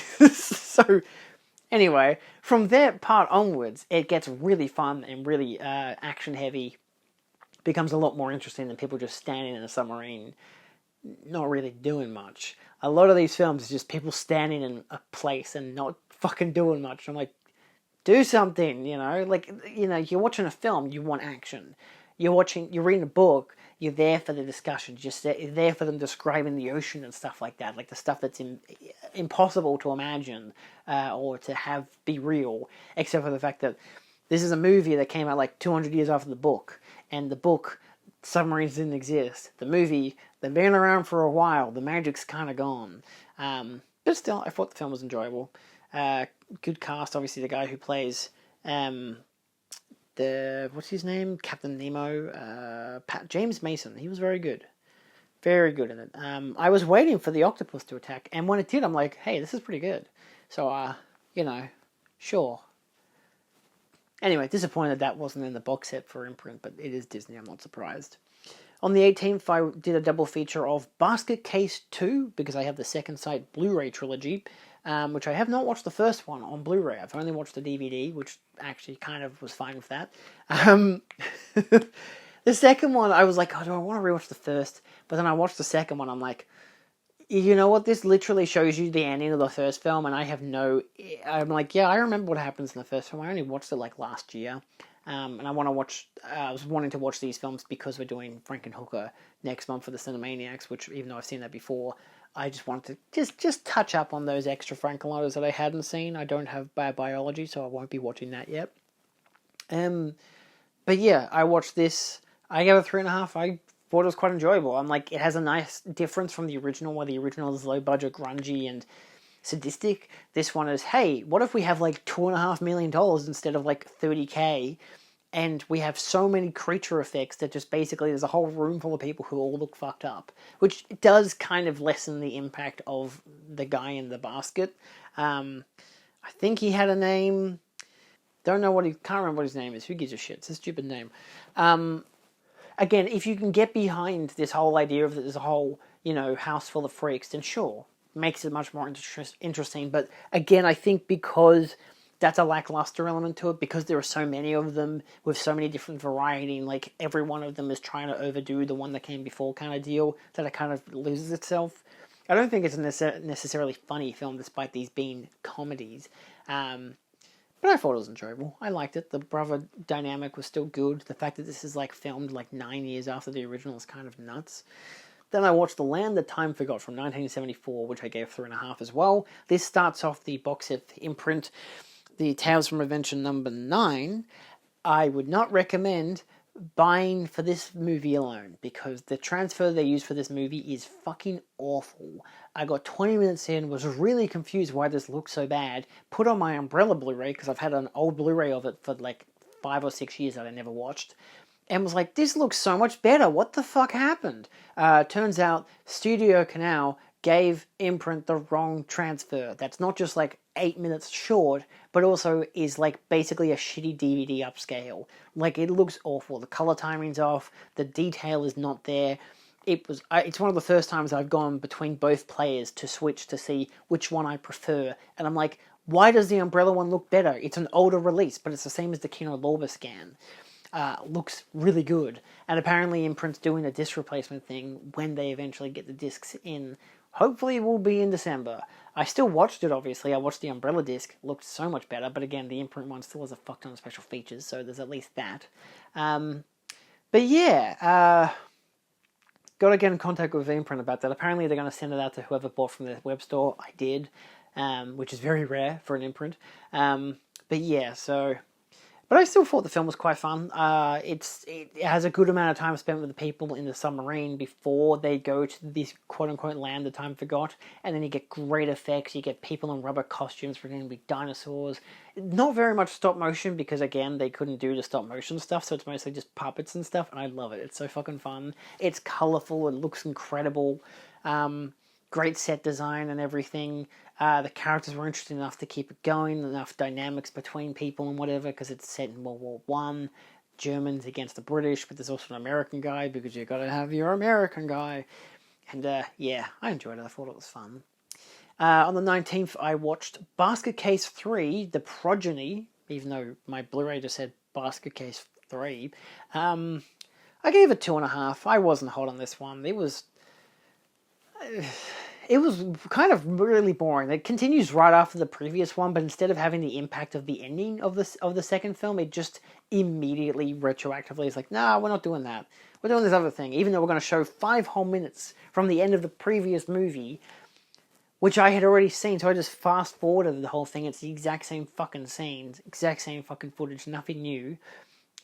Anyway, from that part onwards, it gets really fun and really action heavy. Becomes a lot more interesting than people just standing in a submarine, not really doing much. A lot of these films is just people standing in a place and not fucking doing much. I'm like, do something, you're watching a film, you want action. You're reading a book, you're there for the discussion, you're there for them describing the ocean and stuff like that, like the stuff that's impossible to imagine or to have be real, except for the fact that this is a movie that came out 200 years after the book. And the book, submarines didn't exist. The movie, they've been around for a while. The magic's kind of gone. But still, I thought the film was enjoyable. Good cast, obviously, the guy who plays what's his name? Captain Nemo. James Mason. He was very good. Very good in it. I was waiting for the octopus to attack. And when it did, I'm like, hey, this is pretty good. So, sure. Anyway, disappointed that wasn't in the box set for imprint, but it is Disney, I'm not surprised. On the 18th, I did a double feature of Basket Case 2, because I have the Second Sight Blu-ray trilogy, which I have not watched the first one on Blu-ray. I've only watched the DVD, which actually kind of was fine with that. The The second one, I was like, oh, do I want to rewatch the first? But then I watched the second one, I'm like, you know what? This literally shows you the ending of the first film, and I'm like, yeah, I remember what happens in the first film. I only watched it like last year. And I was wanting to watch these films because we're doing Frankenhooker next month for the Cinemaniacs, which even though I've seen that before, I just wanted to just touch up on those extra Frankenloaders that I hadn't seen. I don't have bad biology, so I won't be watching that yet. But yeah, I watched this. I gave it 3.5. I thought it was quite enjoyable. I'm like, it has a nice difference from the original, where the original is low budget, grungy, and sadistic. This one is, hey, what if we have like $2.5 million instead of like 30K, and we have so many creature effects that just basically there's a whole room full of people who all look fucked up, which does kind of lessen the impact of the guy in the basket. I think he had a name. Can't remember what his name is. Who gives a shit? It's a stupid name. Again, if you can get behind this whole idea of that there's a whole, house full of freaks, then sure, makes it much more interesting. But again, I think because that's a lackluster element to it, because there are so many of them with so many different variety, and like every one of them is trying to overdo the one that came before kind of deal, that it kind of loses itself. I don't think it's a necessarily funny film, despite these being comedies. But I thought it was enjoyable. I liked it. The brother dynamic was still good. The fact that this is like filmed like 9 years after the original is kind of nuts. Then I watched The Land That Time Forgot from 1974, which I gave 3.5 as well. This starts off the box set imprint, the Tales from Adventure number 9. I would not recommend buying for this movie alone, because the transfer they use for this movie is fucking awful. I got 20 minutes in, was really confused why this looked so bad, put on my Umbrella Blu-ray, because I've had an old Blu-ray of it for like 5 or 6 years that I never watched, and was like, this looks so much better, what the fuck happened? Turns out Studio Canal gave imprint the wrong transfer. That's not just like 8 minutes short, but also is like basically a shitty DVD upscale. Like, it looks awful. The color timing's off. The detail is not there. It's one of the first times I've gone between both players to switch to see which one I prefer. And I'm like, why does the Umbrella one look better? It's an older release, but it's the same as the Kino Lorber scan. Looks really good. And apparently Imprint's doing a disc replacement thing when they eventually get the discs in. Hopefully it will be in December. I still watched it, obviously. I watched the Umbrella disc. Looked so much better. But again, the Imprint one still has a fuck ton of special features, so there's at least that. But yeah, got to get in contact with Imprint about that. Apparently they're going to send it out to whoever bought from their web store. I did, which is very rare for an Imprint. But yeah, so... But I still thought the film was quite fun. It has a good amount of time spent with the people in the submarine before they go to this quote-unquote land that time forgot. And then you get great effects. You get people in rubber costumes pretending to be dinosaurs. Not very much stop motion because, again, they couldn't do the stop motion stuff. So it's mostly just puppets and stuff. And I love it. It's so fucking fun. It's colourful. It looks incredible. Great set design and everything. The characters were interesting enough to keep it going, enough dynamics between people and whatever, because it's set in World War One, Germans against the British, but there's also an American guy, because you got to have your American guy. And yeah, I enjoyed it. I thought it was fun. On the 19th, I watched Basket Case 3, The Progeny, even though my Blu-ray just said Basket Case 3. I gave it 2.5. I wasn't hot on this one. It was kind of really boring. It continues right after the previous one, but instead of having the impact of the ending of the second film, it just immediately retroactively is like, nah, we're not doing that. We're doing this other thing, even though we're going to show 5 whole minutes from the end of the previous movie, which I had already seen, so I just fast forwarded the whole thing. It's the exact same fucking scenes, exact same fucking footage, nothing new.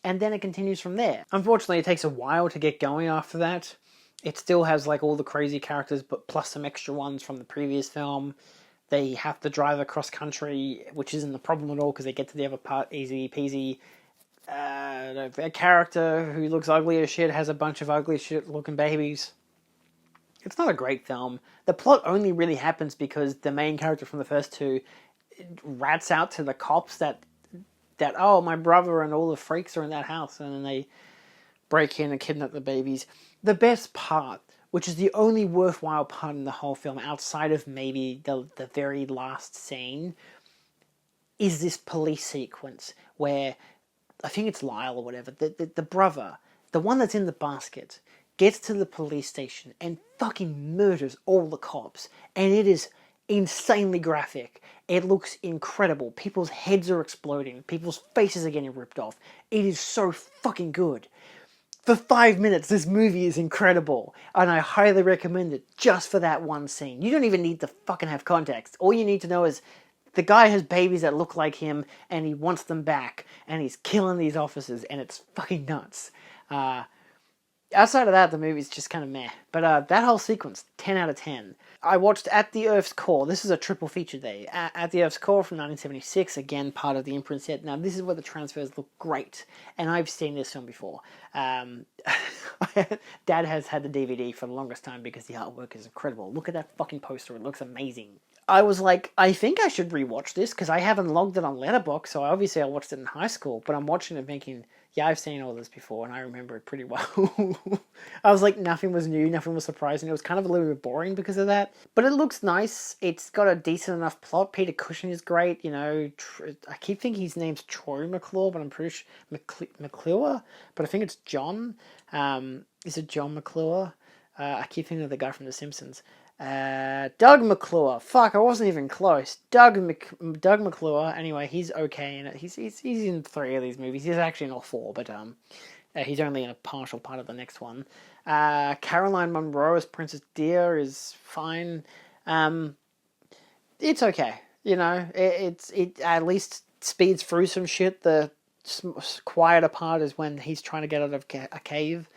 And then it continues from there. Unfortunately, it takes a while to get going after that. It still has like all the crazy characters, but plus some extra ones from the previous film. They have to drive across country, which isn't a problem at all because they get to the other part easy peasy. A character who looks ugly as shit has a bunch of ugly shit looking babies. It's not a great film. The plot only really happens because the main character from the first two rats out to the cops that oh, my brother and all the freaks are in that house, and then they break in and kidnap the babies. The best part, which is the only worthwhile part in the whole film, outside of maybe the very last scene, is this police sequence where, I think it's Lyle or whatever, the brother the one that's in the basket, gets to the police station and fucking murders all the cops. And it is insanely graphic. It looks incredible. People's heads are exploding. People's faces are getting ripped off. It is so fucking good. For 5 minutes, this movie is incredible. And I highly recommend it just for that one scene. You don't even need to fucking have context. All you need to know is the guy has babies that look like him and he wants them back. And he's killing these officers and it's fucking nuts. Outside of that, the movie's just kind of meh. But that whole sequence, 10 out of 10. I watched At the Earth's Core. This is a triple feature day. At the Earth's Core from 1976, again, part of the imprint set. Now, this is where the transfers look great. And I've seen this film before. Dad has had the DVD for the longest time because the artwork is incredible. Look at that fucking poster. It looks amazing. I was like, I think I should rewatch this because I haven't logged it on Letterboxd. So obviously I watched it in high school. But I'm watching it thinking, yeah, I've seen all this before and I remember it pretty well. I was like, nothing was new, nothing was surprising. It was kind of a little bit boring because of that. But it looks nice. It's got a decent enough plot. Peter Cushing is great. You know, I keep thinking his name's Troy McClure, but I'm pretty sure McClure. But I think it's John. Is it John McClure? I keep thinking of the guy from The Simpsons. Doug McClure. Fuck, I wasn't even close. Doug McClure. Anyway, he's okay in it. He's in 3 of these movies. He's actually in all 4, but he's only in a partial part of the next one. Caroline Munro as Princess Dear is fine. It's okay. You know, it at least speeds through some shit. The quieter part is when he's trying to get out of a cave.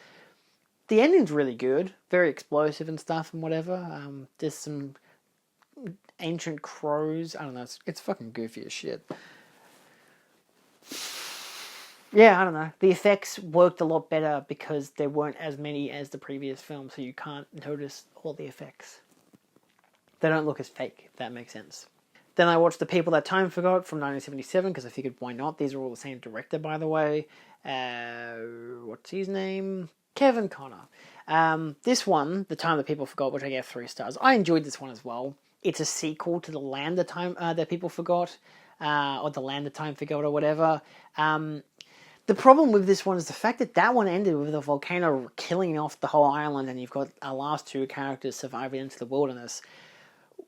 The ending's really good, very explosive and stuff and whatever. There's some ancient crows. I don't know, it's fucking goofy as shit. Yeah, I don't know. The effects worked a lot better because there weren't as many as the previous film, so you can't notice all the effects. They don't look as fake, if that makes sense. Then I watched The People That Time Forgot from 1977 because I figured, why not? These are all the same director, by the way. What's his name? Kevin Connor. This one, The Time That People Forgot, which I gave 3 stars. I enjoyed this one as well. It's a sequel to The Land That People Forgot, or The Land That Time Forgot, or whatever. The problem with this one is the fact that that one ended with a volcano killing off the whole island, and you've got our last 2 characters surviving into the wilderness.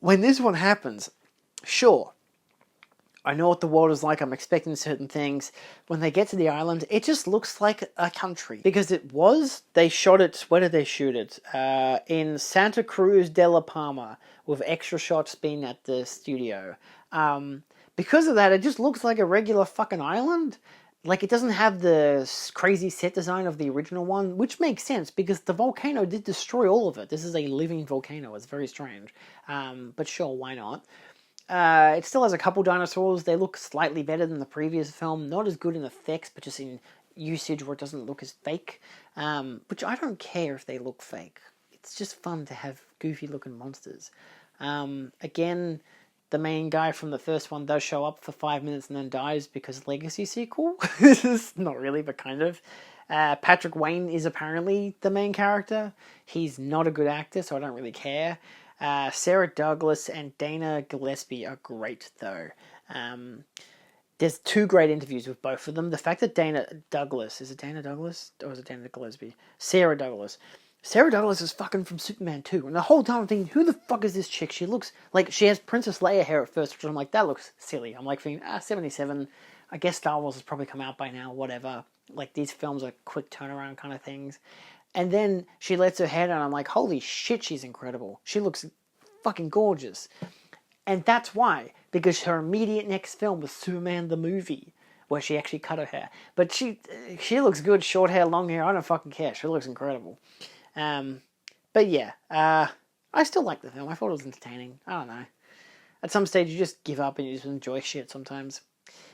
When this one happens, sure, I know what the world is like, I'm expecting certain things. When they get to the island, it just looks like a country. Because they shot it, where did they shoot it? In Santa Cruz de la Palma, with extra shots being at the studio. Because of that, it just looks like a regular fucking island. Like, it doesn't have the crazy set design of the original one, which makes sense, because the volcano did destroy all of it. This is a living volcano, it's very strange. But sure, why not? It still has a couple dinosaurs. They look slightly better than the previous film. Not as good in effects, but just in usage where it doesn't look as fake. Which I don't care if they look fake. It's just fun to have goofy looking monsters. Again, the main guy from the first one does show up for 5 minutes and then dies because legacy sequel. This is not really, but kind of. Patrick Wayne is apparently the main character. He's not a good actor, so I don't really care. Sarah Douglas and Dana Gillespie are great, though. There's 2 great interviews with both of them. The fact that Dana Douglas... Is it Dana Douglas? Or is it Dana Gillespie? Sarah Douglas. Sarah Douglas is fucking from Superman 2. And the whole time I'm thinking, who the fuck is this chick? She looks like... She has Princess Leia hair at first, which I'm like, that looks silly. I'm like thinking, 77. I guess Star Wars has probably come out by now, whatever. Like, these films are quick turnaround kind of things. And then she lets her hair down. I'm like, holy shit, she's incredible. She looks fucking gorgeous. And that's why. Because her immediate next film was Superman the movie, where she actually cut her hair. But she looks good, short hair, long hair. I don't fucking care. She looks incredible. But yeah, I still like the film. I thought it was entertaining. I don't know. At some stage, you just give up and you just enjoy shit sometimes.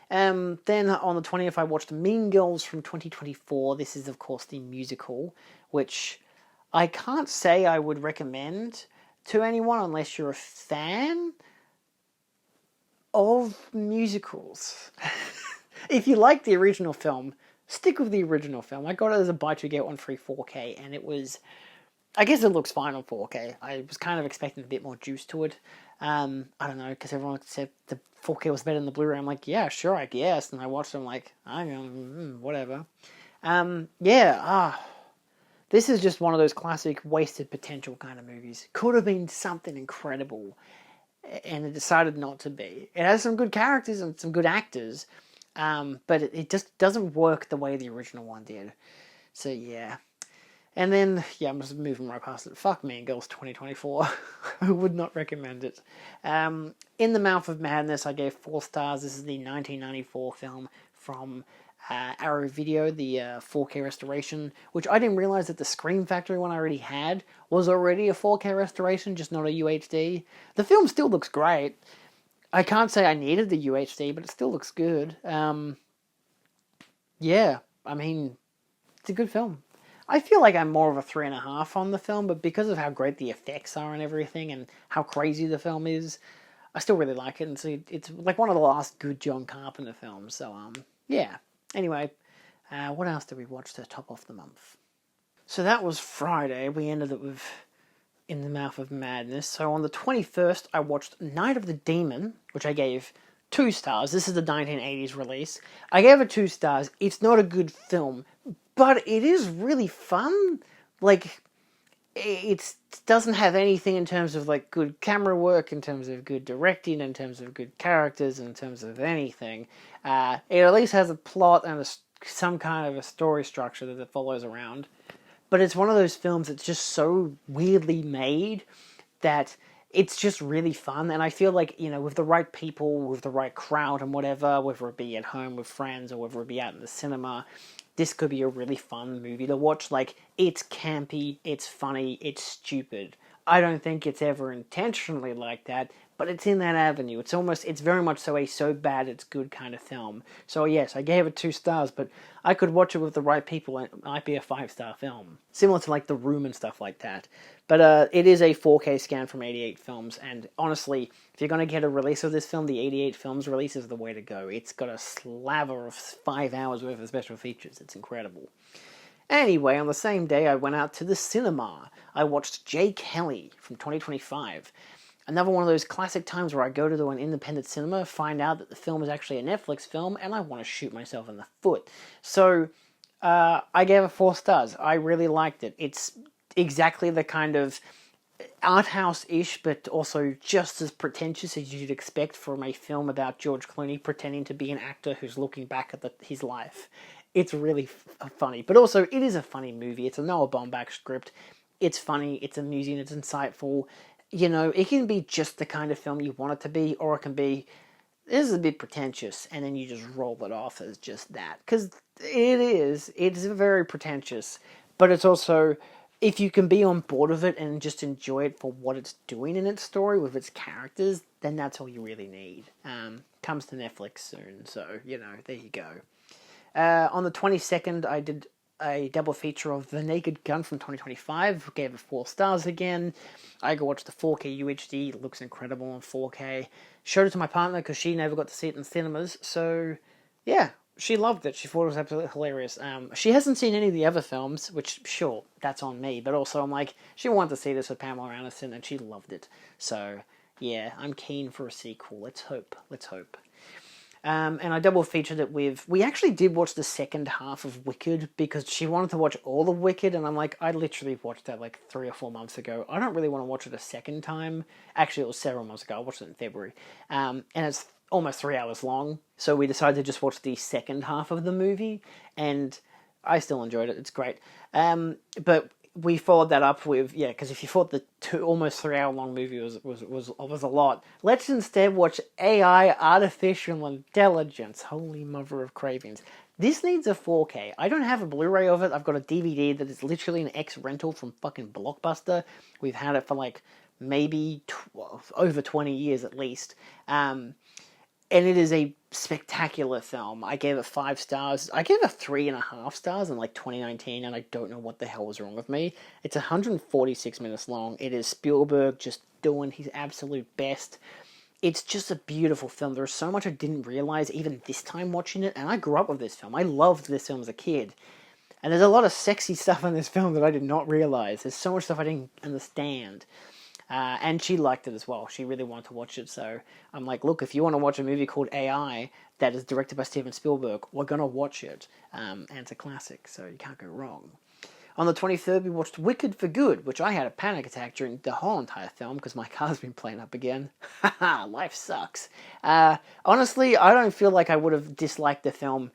Then on the 20th, I watched Mean Girls from 2024. This is, of course, the musical, which I can't say I would recommend to anyone unless you're a fan of musicals. If you like the original film, stick with the original film. I got it as a buy two get one free 4K, and it was... I guess it looks fine on 4K. I was kind of expecting a bit more juice to it. I don't know, because everyone said the 4K was better than the Blu-ray. I'm like, yeah, sure, I guess. And I watched it, I'm like, I don't know, whatever. This is just one of those classic wasted potential kind of movies. Could have been something incredible, and it decided not to be. It has some good characters and some good actors, but it just doesn't work the way the original one did. So yeah. And then, yeah, I'm just moving right past it. Fuck Mean Girls 2024. I would not recommend it. In the Mouth of Madness, I gave 4 stars. This is the 1994 film from Arrow Video, the 4K restoration, which I didn't realize that the Scream Factory one I already had was already a 4K restoration, just not a UHD. The film still looks great. I can't say I needed the UHD, but it still looks good. Yeah, I mean, it's a good film. I feel like I'm more of a 3.5 on the film, but because of how great the effects are and everything, and how crazy the film is, I still really like it. And so it's like one of the last good John Carpenter films. So yeah. Anyway, what else did we watch to top off the month? So that was Friday. We ended it with In the Mouth of Madness. So on the 21st, I watched Night of the Demon, which I gave 2 stars. This is the 1980s release. I gave it 2 stars. It's not a good film, but it is really fun. Like, it doesn't have anything in terms of like good camera work, in terms of good directing, in terms of good characters, in terms of anything. It at least has a plot and some kind of a story structure that it follows around. But it's one of those films that's just so weirdly made that it's just really fun. And I feel like, you know, with the right people, with the right crowd and whatever, whether it be at home with friends or whether it be out in the cinema, this could be a really fun movie to watch. Like, it's campy, it's funny, it's stupid. I don't think it's ever intentionally like that, but it's in that avenue. It's very much so bad it's good kind of film. So yes, I gave it 2 stars, but I could watch it with the right people and it might be a 5-star film. Similar to like The Room and stuff like that. But it is a 4K scan from 88 films, and honestly, if you're going to get a release of this film, the 88 films release is the way to go. It's got a slaver of 5 hours worth of special features. It's incredible. Anyway, on the same day, I went out to the cinema. I watched Jake Kelly from 2025. Another one of those classic times where I go to an independent cinema, find out that the film is actually a Netflix film, and I want to shoot myself in the foot. So, I gave it 4 stars. I really liked it. It's exactly the kind of art house-ish, but also just as pretentious as you'd expect from a film about George Clooney pretending to be an actor who's looking back at his life. It's really funny, but also it is a funny movie. It's a Noah Baumbach script. It's funny, it's amusing, it's insightful. You know, it can be just the kind of film you want it to be, or it can be, this is a bit pretentious, and then you just roll it off as just that. Because it's very pretentious, but it's also, if you can be on board with it and just enjoy it for what it's doing in its story with its characters, then that's all you really need. Comes to Netflix soon, so, you know, there you go. On the 22nd, I did a double feature of The Naked Gun from 2025, gave it 4 stars again. I watched the 4K UHD, it looks incredible on 4K. Showed it to my partner because she never got to see it in cinemas, so yeah, she loved it. She thought it was absolutely hilarious. She hasn't seen any of the other films, which, sure, that's on me, but also I'm like, she wanted to see this with Pamela Anderson, and she loved it. So, yeah, I'm keen for a sequel. Let's hope. And I double featured it with, we actually did watch the second half of Wicked because she wanted to watch all of Wicked, and I'm like, I literally watched that like 3 or 4 months ago. I don't really want to watch it a second time. Actually, it was several months ago. I watched it in February. And it's almost 3 hours long. So we decided to just watch the second half of the movie, and I still enjoyed it. It's great. But we followed that up with, because if you thought the almost 3 hour long movie was a lot, let's instead watch AI, Artificial Intelligence. Holy mother of cravings. This needs a 4K. I don't have a Blu-ray of it. I've got a DVD that is literally an ex-rental from fucking Blockbuster. We've had it for like maybe over 20 years at least. And it is a spectacular film. I gave it 5 stars. I gave it 3.5 stars in like 2019, and I don't know what the hell was wrong with me. It's 146 minutes long. It is Spielberg just doing his absolute best. It's just a beautiful film. There's so much I didn't realize even this time watching it, and I grew up with this film. I loved this film as a kid. And there's a lot of sexy stuff in this film that I did not realize. There's so much stuff I didn't understand. And she liked it as well. She really wanted to watch it. So I'm like, look, if you want to watch a movie called AI that is directed by Steven Spielberg, we're going to watch it. And it's a classic, so you can't go wrong. On the 23rd, we watched Wicked for Good, which I had a panic attack during the whole entire film because my car's been playing up again. Haha, life sucks. Honestly, I don't feel like I would have disliked the film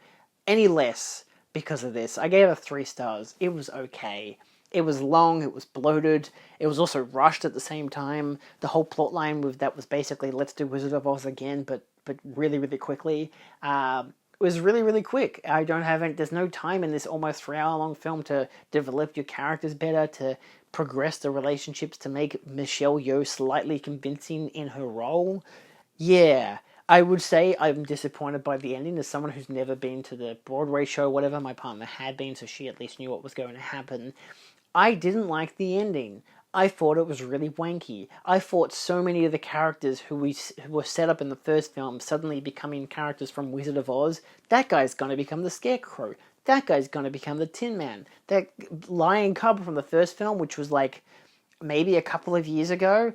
any less because of this. I gave it 3 stars. It was okay. It was long, it was bloated, it was also rushed at the same time. The whole plot line with that was basically, let's do Wizard of Oz again, but really, really quickly. It was really, really quick. There's no time in this almost 3-hour-long film to develop your characters better, to progress the relationships, to make Michelle Yeoh slightly convincing in her role. Yeah, I would say I'm disappointed by the ending. As someone who's never been to the Broadway show, whatever, my partner had been, so she at least knew what was going to happen. I didn't like the ending. I thought it was really wanky. I thought so many of the characters who were set up in the first film suddenly becoming characters from Wizard of Oz. That guy's going to become the Scarecrow. That guy's going to become the Tin Man. That Lion Cub from the first film, which was like maybe a couple of years ago,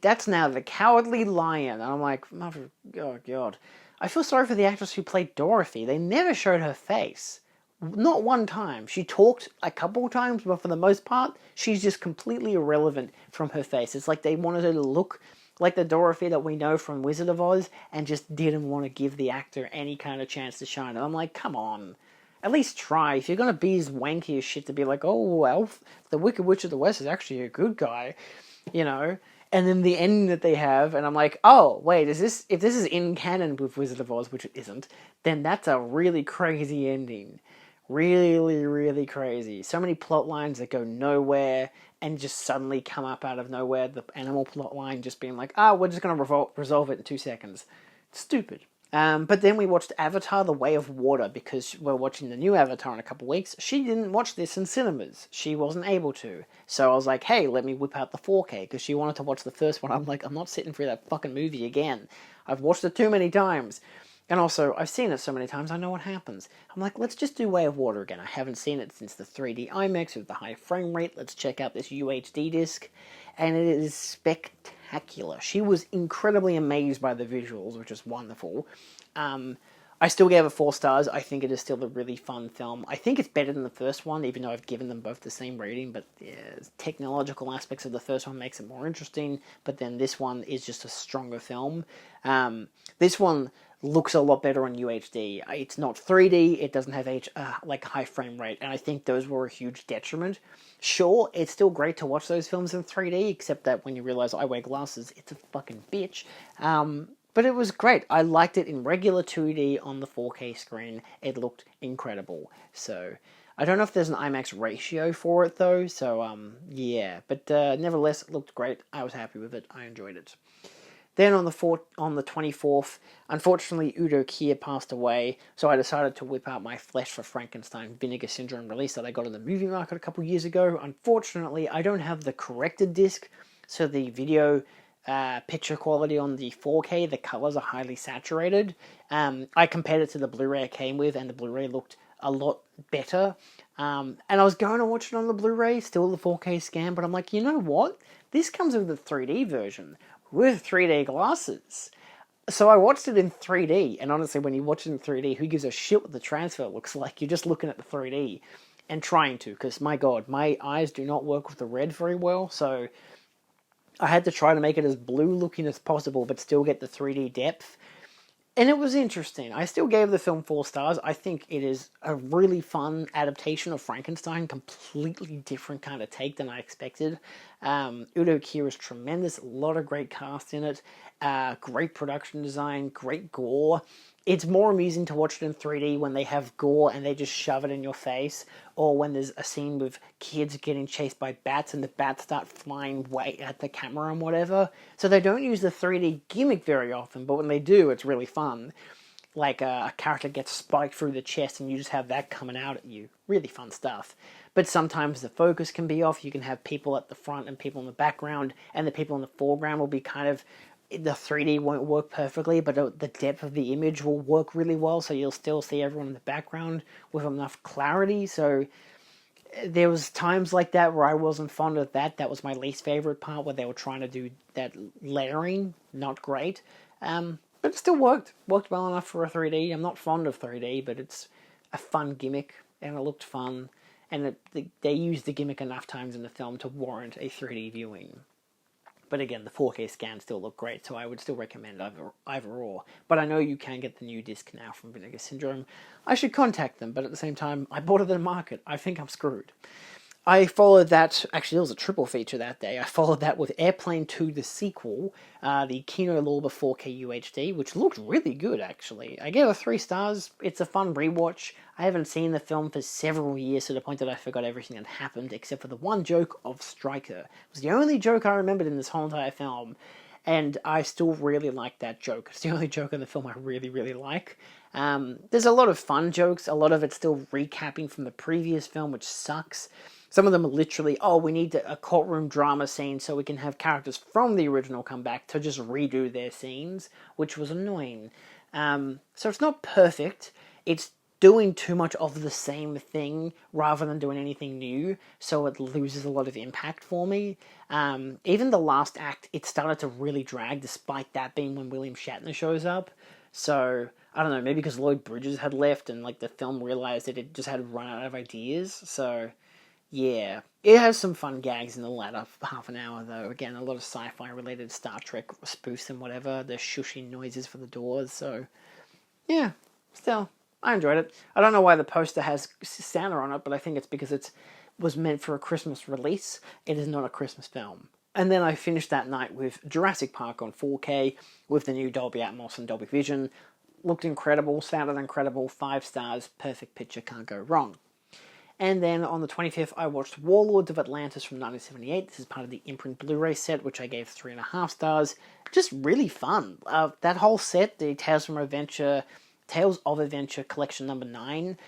that's now the Cowardly Lion. And I'm like, oh God. I feel sorry for the actress who played Dorothy. They never showed her face. Not one time. She talked a couple of times, but for the most part, she's just completely irrelevant from her face. It's like they wanted her to look like the Dorothy that we know from Wizard of Oz and just didn't want to give the actor any kind of chance to shine. And I'm like, come on. At least try. If you're going to be as wanky as shit to be like, oh, Elf, the Wicked Witch of the West is actually a good guy, you know? And then the ending that they have, and I'm like, oh, wait, if this is in canon with Wizard of Oz, which it isn't, then that's a really crazy ending. Really, really crazy. So many plot lines that go nowhere and just suddenly come up out of nowhere. The animal plot line just being like, we're just going to resolve it in 2 seconds. Stupid. But then we watched Avatar: The Way of Water because we're watching the new Avatar in a couple of weeks. She didn't watch this in cinemas. She wasn't able to. So I was like, hey, let me whip out the 4K because she wanted to watch the first one. I'm like, I'm not sitting through that fucking movie again. I've watched it too many times. And also, I've seen it so many times, I know what happens. I'm like, let's just do Way of Water again. I haven't seen it since the 3D IMAX with the high frame rate. Let's check out this UHD disc. And it is spectacular. She was incredibly amazed by the visuals, which is wonderful. I still gave it 4 stars. I think it is still a really fun film. I think it's better than the first one, even though I've given them both the same rating. But technological aspects of the first one makes it more interesting. But then this one is just a stronger film. This one looks a lot better on UHD. It's not 3D. It doesn't have like high frame rate, and I think those were a huge detriment. Sure, it's still great to watch those films in 3D, except that when you realize I wear glasses, it's a fucking bitch. But it was great. I liked it in regular 2D on the 4K screen. It looked incredible. So I don't know if there's an IMAX ratio for it though. So yeah, but nevertheless, it looked great. I was happy with it. I enjoyed it. Then on the 24th, unfortunately, Udo Kier passed away, so I decided to whip out my Flesh for Frankenstein Vinegar Syndrome release that I got in the movie market a couple years ago. Unfortunately, I don't have the corrected disc, so the video picture quality on the 4K, the colors are highly saturated. I compared it to the Blu-ray I came with, and the Blu-ray looked a lot better. And I was going to watch it on the Blu-ray, still the 4K scan, but I'm like, you know what? This comes with the 3D version, with 3D glasses. So I watched it in 3D, and honestly, when you watch it in 3D, who gives a shit what the transfer looks like? You're just looking at the 3D and trying to, because my god, my eyes do not work with the red very well, so I had to try to make it as blue looking as possible, but still get the 3D depth. And it was interesting. I still gave the film 4 stars. I think it is a really fun adaptation of Frankenstein, completely different kind of take than I expected. Udo Kier is tremendous, a lot of great cast in it, great production design, great gore. It's more amusing to watch it in 3D when they have gore and they just shove it in your face, or when there's a scene with kids getting chased by bats and the bats start flying way at the camera and whatever. So they don't use the 3D gimmick very often, but when they do, it's really fun. Like a character gets spiked through the chest and you just have that coming out at you. Really fun stuff. But sometimes the focus can be off. You can have people at the front and people in the background, and the people in the foreground will be kind of... The 3D won't work perfectly, but the depth of the image will work really well, so you'll still see everyone in the background with enough clarity. So there was times like that where I wasn't fond of that. That was my least favorite part, where they were trying to do that layering. Not great. But it still worked. Worked well enough for a 3D. I'm not fond of 3D, but it's a fun gimmick, and it looked fun. And they used the gimmick enough times in the film to warrant a 3D viewing. But again, the 4K scans still look great, so I would still recommend either or. But I know you can get the new disc now from Vinegar Syndrome. I should contact them, but at the same time, I bought it at the market. I think I'm screwed. I followed that, actually there was a triple feature that day. I followed that with Airplane 2, the sequel, the Kino Lorber 4K UHD, which looked really good actually. I gave it 3 stars. It's a fun rewatch. I haven't seen the film for several years to the point that I forgot everything that happened except for the one joke of Stryker. It was the only joke I remembered in this whole entire film, and I still really like that joke. It's the only joke in the film I really, really like. There's a lot of fun jokes. A lot of it's still recapping from the previous film, which sucks. Some of them are literally, oh, we need a courtroom drama scene so we can have characters from the original come back to just redo their scenes, which was annoying. So it's not perfect. It's doing too much of the same thing rather than doing anything new, so it loses a lot of impact for me. Even the last act, it started to really drag, despite that being when William Shatner shows up. So, I don't know, maybe because Lloyd Bridges had left and like the film realized that it just had run out of ideas, so... yeah, it has some fun gags in the latter half an hour, though. Again, a lot of sci-fi related Star Trek spoofs and whatever. The shushing noises for the doors, so... yeah, still, I enjoyed it. I don't know why the poster has Santa on it, but I think it's because it was meant for a Christmas release. It is not a Christmas film. And then I finished that night with Jurassic Park on 4K, with the new Dolby Atmos and Dolby Vision. Looked incredible, sounded incredible, 5 stars, perfect picture, can't go wrong. And then on the 25th, I watched Warlords of Atlantis from 1978. This is part of the Imprint Blu-ray set, which I gave 3.5 stars. Just really fun. That whole set, the Tales of Adventure Collection number 9,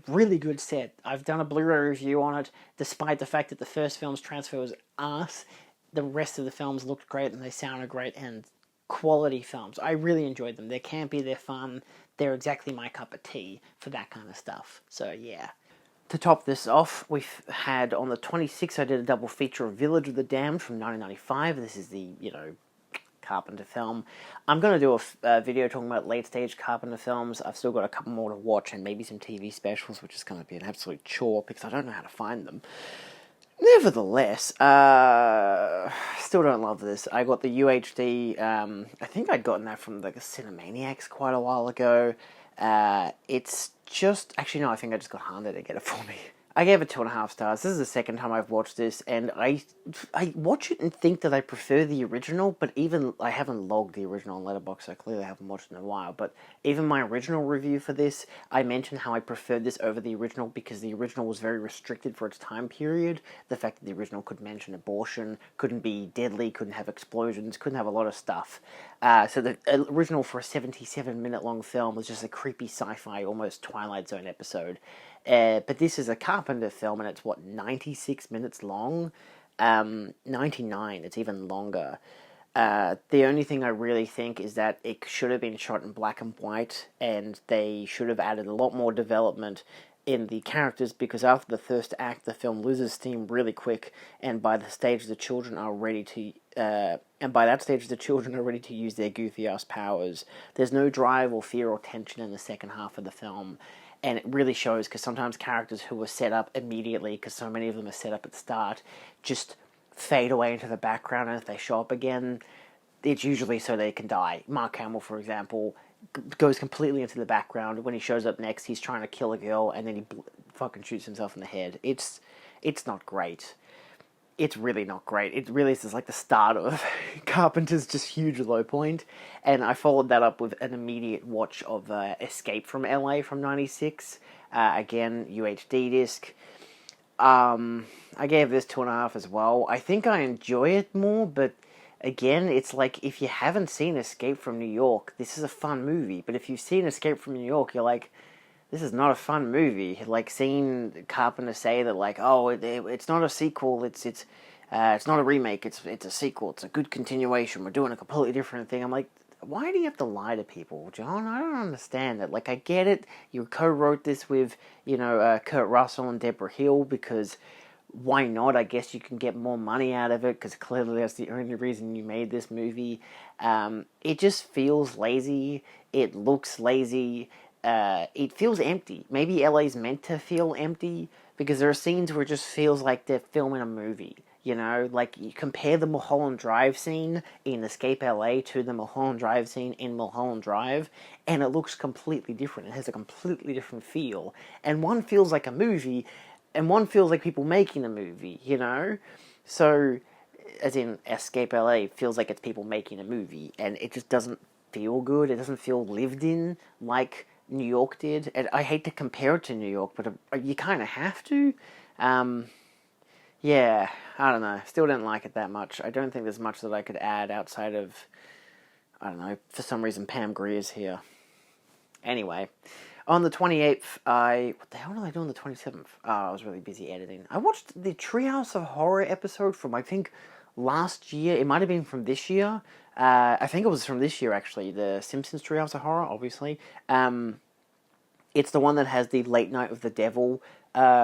really good set. I've done a Blu-ray review on it, despite the fact that the first film's transfer was arse. The rest of the films looked great and they sounded great, and quality films. I really enjoyed them. They're campy, they're fun, they're exactly my cup of tea for that kind of stuff. So yeah. To top this off, we've had, on the 26th, I did a double feature of Village of the Damned from 1995. This is the, Carpenter film. I'm going to do a video talking about late-stage Carpenter films. I've still got a couple more to watch, and maybe some TV specials, which is going to be an absolute chore, because I don't know how to find them. Nevertheless, still don't love this. I got the UHD, I think I'd gotten that from the Cinemaniacs quite a while ago. It's just... actually, no, I think I just got Honda to get it for me. I gave it 2.5 stars. This is the second time I've watched this, and I watch it and think that I prefer the original, but even... I haven't logged the original on Letterboxd, so I clearly haven't watched it in a while, but even my original review for this, I mentioned how I preferred this over the original because the original was very restricted for its time period. The fact that the original could mention abortion, couldn't be deadly, couldn't have explosions, couldn't have a lot of stuff. So the original, for a 77-minute long film, was just a creepy sci-fi, almost Twilight Zone episode. But this is a Carpenter film, and it's, 96 minutes long? 99, it's even longer. The only thing I really think is that it should have been shot in black and white, and they should have added a lot more development in the characters, because after the first act, the film loses steam really quick, and by the stage the children are ready to... use their goofy-ass powers. There's no drive or fear or tension in the second half of the film, and it really shows, because sometimes characters who were set up immediately, because so many of them are set up at the start, just fade away into the background, and if they show up again, it's usually so they can die. Mark Hamill, for example, goes completely into the background. When he shows up next, he's trying to kill a girl, and then he fucking shoots himself in the head. It's not great. It's really not great. It really is like the start of Carpenter's just huge low point. And I followed that up with an immediate watch of Escape from LA from 96. Again, UHD disc. I gave this 2.5 as well. I think I enjoy it more, but again, it's like, if you haven't seen Escape from New York, this is a fun movie. But if you've seen Escape from New York, you're like, this is not a fun movie. Like, seeing Carpenter say that, like, oh, it's not a sequel, it's not a remake, it's a sequel, it's a good continuation, we're doing a completely different thing. I'm like, why do you have to lie to people, John? I don't understand it. Like, I get it. You co-wrote this with, Kurt Russell and Deborah Hill because why not? I guess you can get more money out of it because clearly that's the only reason you made this movie. It just feels lazy. It looks lazy. It feels empty. Maybe LA's meant to feel empty because there are scenes where it just feels like they're filming a movie. Like you compare the Mulholland Drive scene in Escape LA to the Mulholland Drive scene in Mulholland Drive, and it looks completely different. It has a completely different feel. And one feels like a movie, and one feels like people making a movie, So, as in Escape LA feels like it's people making a movie, and it just doesn't feel good. It doesn't feel lived in like New York did. And I hate to compare it to New York, but you kind of have to. Yeah, I don't know. Still didn't like it that much. I don't think there's much that I could add outside of, I don't know, for some reason Pam Grier's here. Anyway, on the 28th, what the hell did I do on the 27th? Oh, I was really busy editing. I watched the Treehouse of Horror episode from, I think, last year. It might have been from this year. I think it was from this year, actually. The Simpsons Treehouse of Horror, obviously. It's the one that has the Late Night with the Devil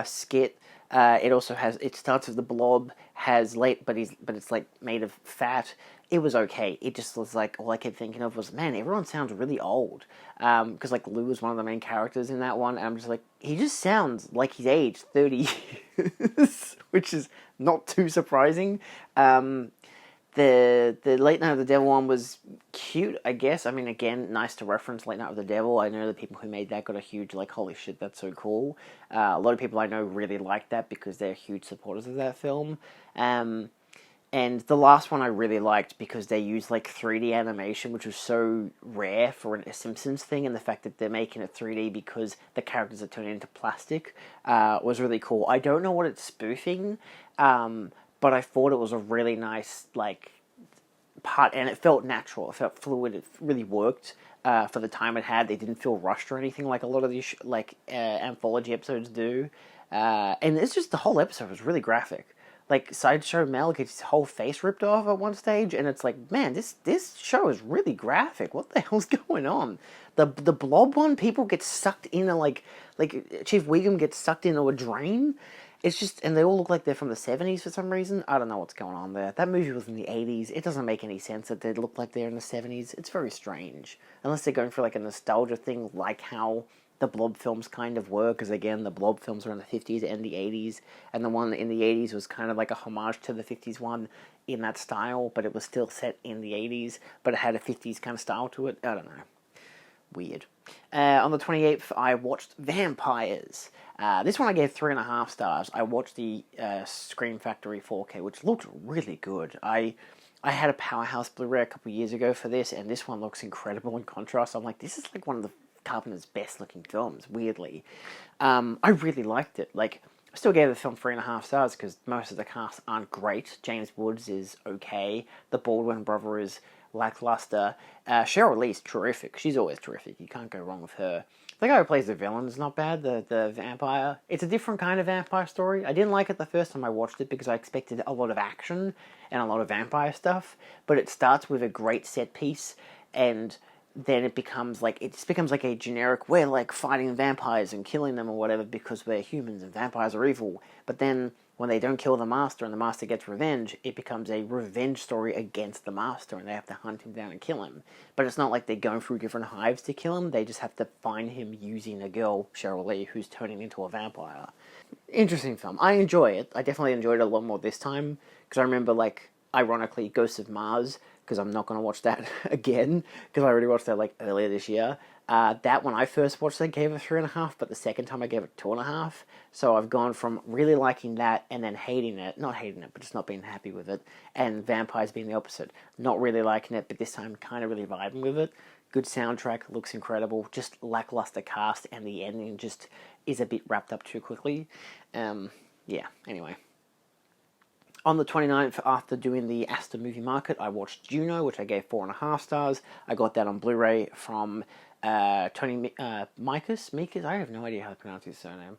skit. It starts with the Blob, but it's like made of fat. It was okay. It just was like, all I kept thinking of was, man, everyone sounds really old. Because like Lou was one of the main characters in that one, and I'm just like, he just sounds like he's aged 30 years, which is not too surprising. The Late Night of the Devil one was cute, I guess. I mean, again, nice to reference Late Night with the Devil. I know the people who made that got a huge, like, holy shit, that's so cool. A lot of people I know really like that because they're huge supporters of that film. And the last one I really liked because they used, like, 3D animation, which was so rare for a Simpsons thing, and the fact that they're making it 3D because the characters are turning into plastic was really cool. I don't know what it's spoofing, but I thought it was a really nice, like, part, and it felt natural. It felt fluid. It really worked for the time it had. They didn't feel rushed or anything like a lot of these, anthology episodes do. And it's just, the whole episode was really graphic. Like, Sideshow Mel gets his whole face ripped off at one stage, and it's like, man, this show is really graphic. What the hell's going on? The Blob one, people get sucked into, like Chief Wiggum gets sucked into a drain. It's just, and they all look like they're from the 70s for some reason. I don't know what's going on there. That movie was in the 80s. It doesn't make any sense that they look like they're in the 70s. It's very strange. Unless they're going for like a nostalgia thing, like how the Blob films kind of were, because again, the Blob films were in the 50s and the 80s, and the one in the 80s was kind of like a homage to the 50s one in that style, but it was still set in the 80s, but it had a 50s kind of style to it. I don't know. Weird. On the 28th, I watched Vampires. This one I gave 3.5 stars. I watched the Scream Factory 4K, which looked really good. I had a Powerhouse Blu-ray a couple of years ago for this, and this one looks incredible in contrast. I'm like, this is like one of the Carpenter's best looking films, weirdly. I really liked it. Like, I still gave the film 3.5 stars because most of the cast aren't great. James Woods is okay. The Baldwin brother is lackluster. Cheryl Lee's terrific. She's always terrific. You can't go wrong with her. The guy who plays the villain is not bad, the vampire. It's a different kind of vampire story. I didn't like it the first time I watched it because I expected a lot of action and a lot of vampire stuff, but it starts with a great set piece, and then it becomes like a generic, we're like fighting vampires and killing them or whatever because we're humans and vampires are evil. But then when they don't kill the master and the master gets revenge, it becomes a revenge story against the master and they have to hunt him down and kill him. But it's not like they're going through different hives to kill him, they just have to find him using a girl, Cheryl Lee, who's turning into a vampire. Interesting film. I enjoy it. I definitely enjoyed it a lot more this time because I remember, like, ironically, Ghosts of Mars, because I'm not going to watch that again, because I already watched that, like, earlier this year. That, when I first watched it, gave it 3.5, but the second time I gave it 2.5. So I've gone from really liking that and then hating it, not hating it, but just not being happy with it, and Vampires being the opposite. Not really liking it, but this time kind of really vibing with it. Good soundtrack, looks incredible, just lackluster cast, and the ending just is a bit wrapped up too quickly. Yeah, anyway. On the 29th, after doing the Astor Movie Market, I watched Juno, which I gave 4.5 stars. I got that on Blu-ray from Tony Mikas. I have no idea how to pronounce his surname.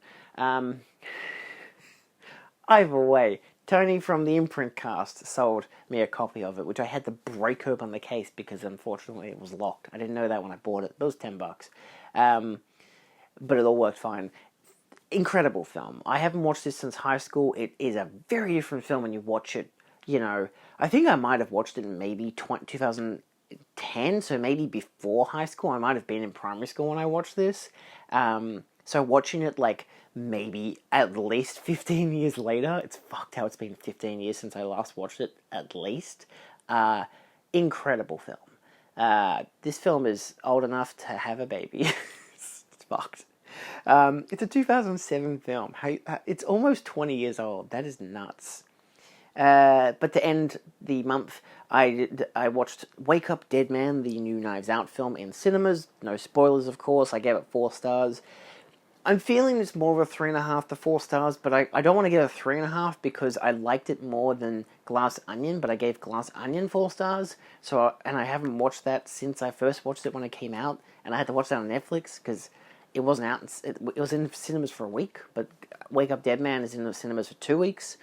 Either way, Tony from the Imprint cast sold me a copy of it, which I had to break open the case because unfortunately it was locked. I didn't know that when I bought it. It was $10. But it all worked fine. Incredible film. I haven't watched this since high school. It is a very different film when you watch it. You know, I think I might have watched it in maybe 2010, so maybe before high school. I might have been in primary school when I watched this. So watching it like maybe at least 15 years later, it's fucked how it's been 15 years since I last watched it, at least. Incredible film. This film is old enough to have a baby. It's fucked. It's a 2007 film. It's almost 20 years old. That is nuts. But to end the month, I watched Wake Up Dead Man, the new Knives Out film in cinemas. No spoilers, of course. I gave it 4 stars. I'm feeling it's more of a 3.5 to 4 stars, but I don't want to give it a 3.5 because I liked it more than Glass Onion, but I gave Glass Onion 4 stars. And I haven't watched that since I first watched it when it came out, and I had to watch that on Netflix because it wasn't out. It was in cinemas for a week, but Wake Up Dead Man is in the cinemas for 2 weeks.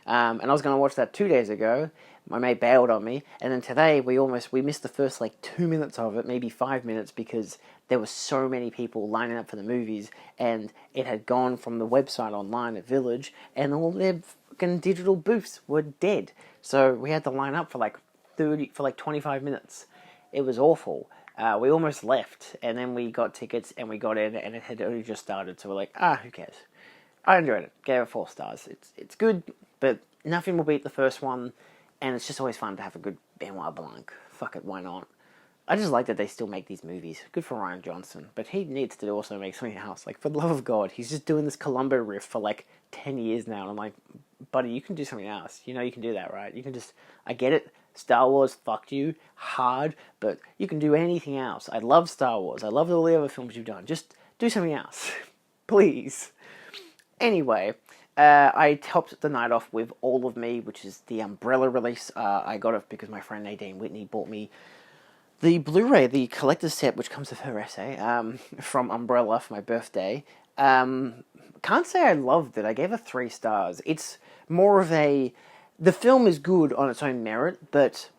And I was going to watch that 2 days ago. My mate bailed on me, and then today we missed the first like 2 minutes of it, maybe 5 minutes, because there were so many people lining up for the movies, and it had gone from the website online at Village, and all their fucking digital booths were dead. So we had to line up for like 25 minutes. It was awful. We almost left, and then we got tickets, and we got in, and it had only just started, so we're like, who cares? I enjoyed it. Gave it 4 stars. It's good, but nothing will beat the first one, and it's just always fun to have a good Benoit Blanc. Fuck it, why not? I just like that they still make these movies. Good for Rian Johnson, but he needs to also make something else. Like, for the love of God, he's just doing this Columbo riff for like 10 years now, and I'm like, buddy, you can do something else. You know you can do that, right? You can just, I get it, Star Wars fucked you hard, but you can do anything else. I love Star Wars. I love all the other films you've done. Just do something else. Please. Anyway, I topped the night off with All of Me, which is the Umbrella release. I got it because my friend Nadine Whitney bought me the Blu-ray, the collector's set, which comes with her essay, from Umbrella for my birthday. Can't say I loved it. I gave it 3 stars. It's more of a... The film is good on its own merit, but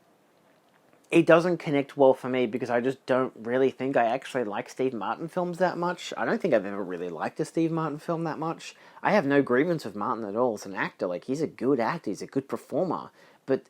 it doesn't connect well for me because I just don't really think I actually like Steve Martin films that much. I don't think I've ever really liked a Steve Martin film that much. I have no grievance with Martin at all as an actor. Like, he's a good actor, he's a good performer, but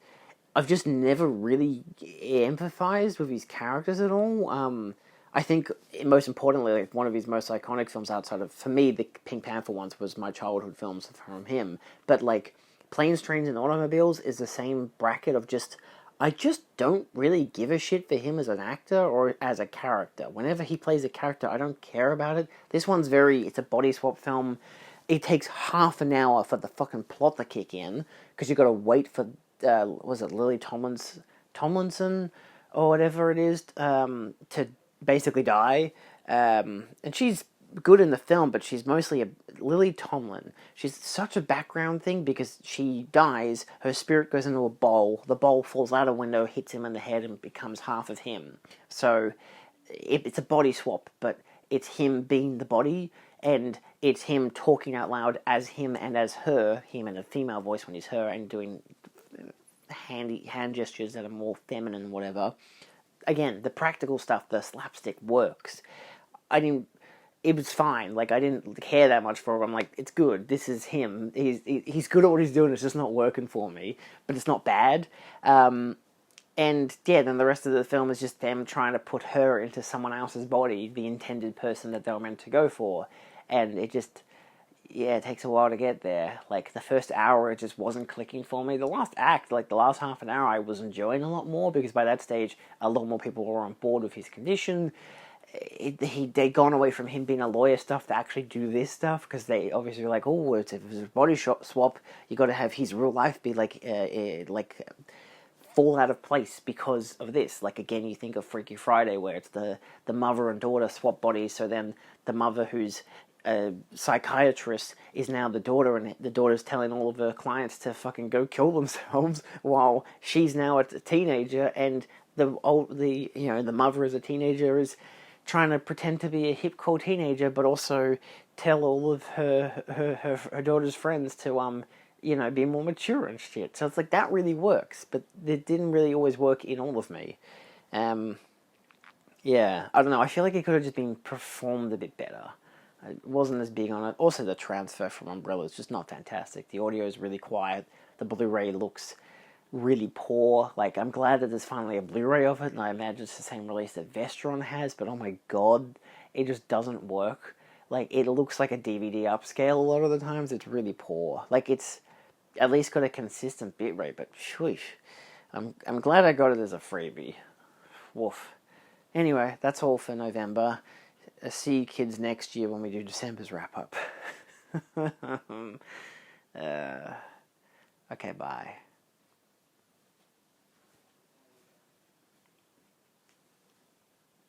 I've just never really empathized with his characters at all. I think, most importantly, like, one of his most iconic films outside of, for me, the Pink Panther ones was my childhood films from him. But, like, Planes, Trains, and Automobiles is the same bracket of just... I just don't really give a shit for him as an actor or as a character. Whenever he plays a character, I don't care about it. This one's it's a body swap film. It takes half an hour for the fucking plot to kick in, because you got to wait for, was it Lily Tomlinson, or whatever it is, to basically die. And she's good in the film, but she's mostly Lily Tomlin. She's such a background thing because she dies, her spirit goes into a bowl, the bowl falls out a window, hits him in the head, and becomes half of him. So it's a body swap, but it's him being the body, and it's him talking out loud as him and as her, him in a female voice when he's her, and doing hand gestures that are more feminine, whatever. Again, the practical stuff, the slapstick works. It was fine. Like, I didn't care that much for him. I'm like, it's good. This is him. He's good at what he's doing. It's just not working for me. But it's not bad. And, yeah, then the rest of the film is just them trying to put her into someone else's body, the intended person that they were meant to go for. And it just, yeah, it takes a while to get there. Like, the first hour, it just wasn't clicking for me. The last act, like, the last half an hour, I was enjoying a lot more, because by that stage, a lot more people were on board with his condition. They'd gone away from him being a lawyer stuff to actually do this stuff, because they obviously were like, oh, if it's a body swap, you got to have his real life be like fall out of place because of this. Like, again, you think of Freaky Friday, where it's the mother and daughter swap bodies, so then the mother, who's a psychiatrist, is now the daughter, and the daughter's telling all of her clients to fucking go kill themselves, while she's now a teenager, and the mother as a teenager is trying to pretend to be a hip, cool teenager, but also tell all of her daughter's friends to be more mature and shit. So it's like, that really works, but it didn't really always work in all of me. Yeah, I don't know. I feel like it could have just been performed a bit better. I wasn't as big on it. Also, the transfer from Umbrella is just not fantastic. The audio is really quiet. The Blu-ray looks really poor. Like, I'm glad that there's finally a Blu-ray of it, and I imagine it's the same release that Vestron has, but oh my god, it just doesn't work. Like, it looks like a DVD upscale a lot of the times. It's really poor. Like, it's at least got a consistent bitrate, but shush. I'm glad I got it as a freebie. Woof. Anyway, that's all for November. See you kids next year when we do December's wrap-up. Okay, bye.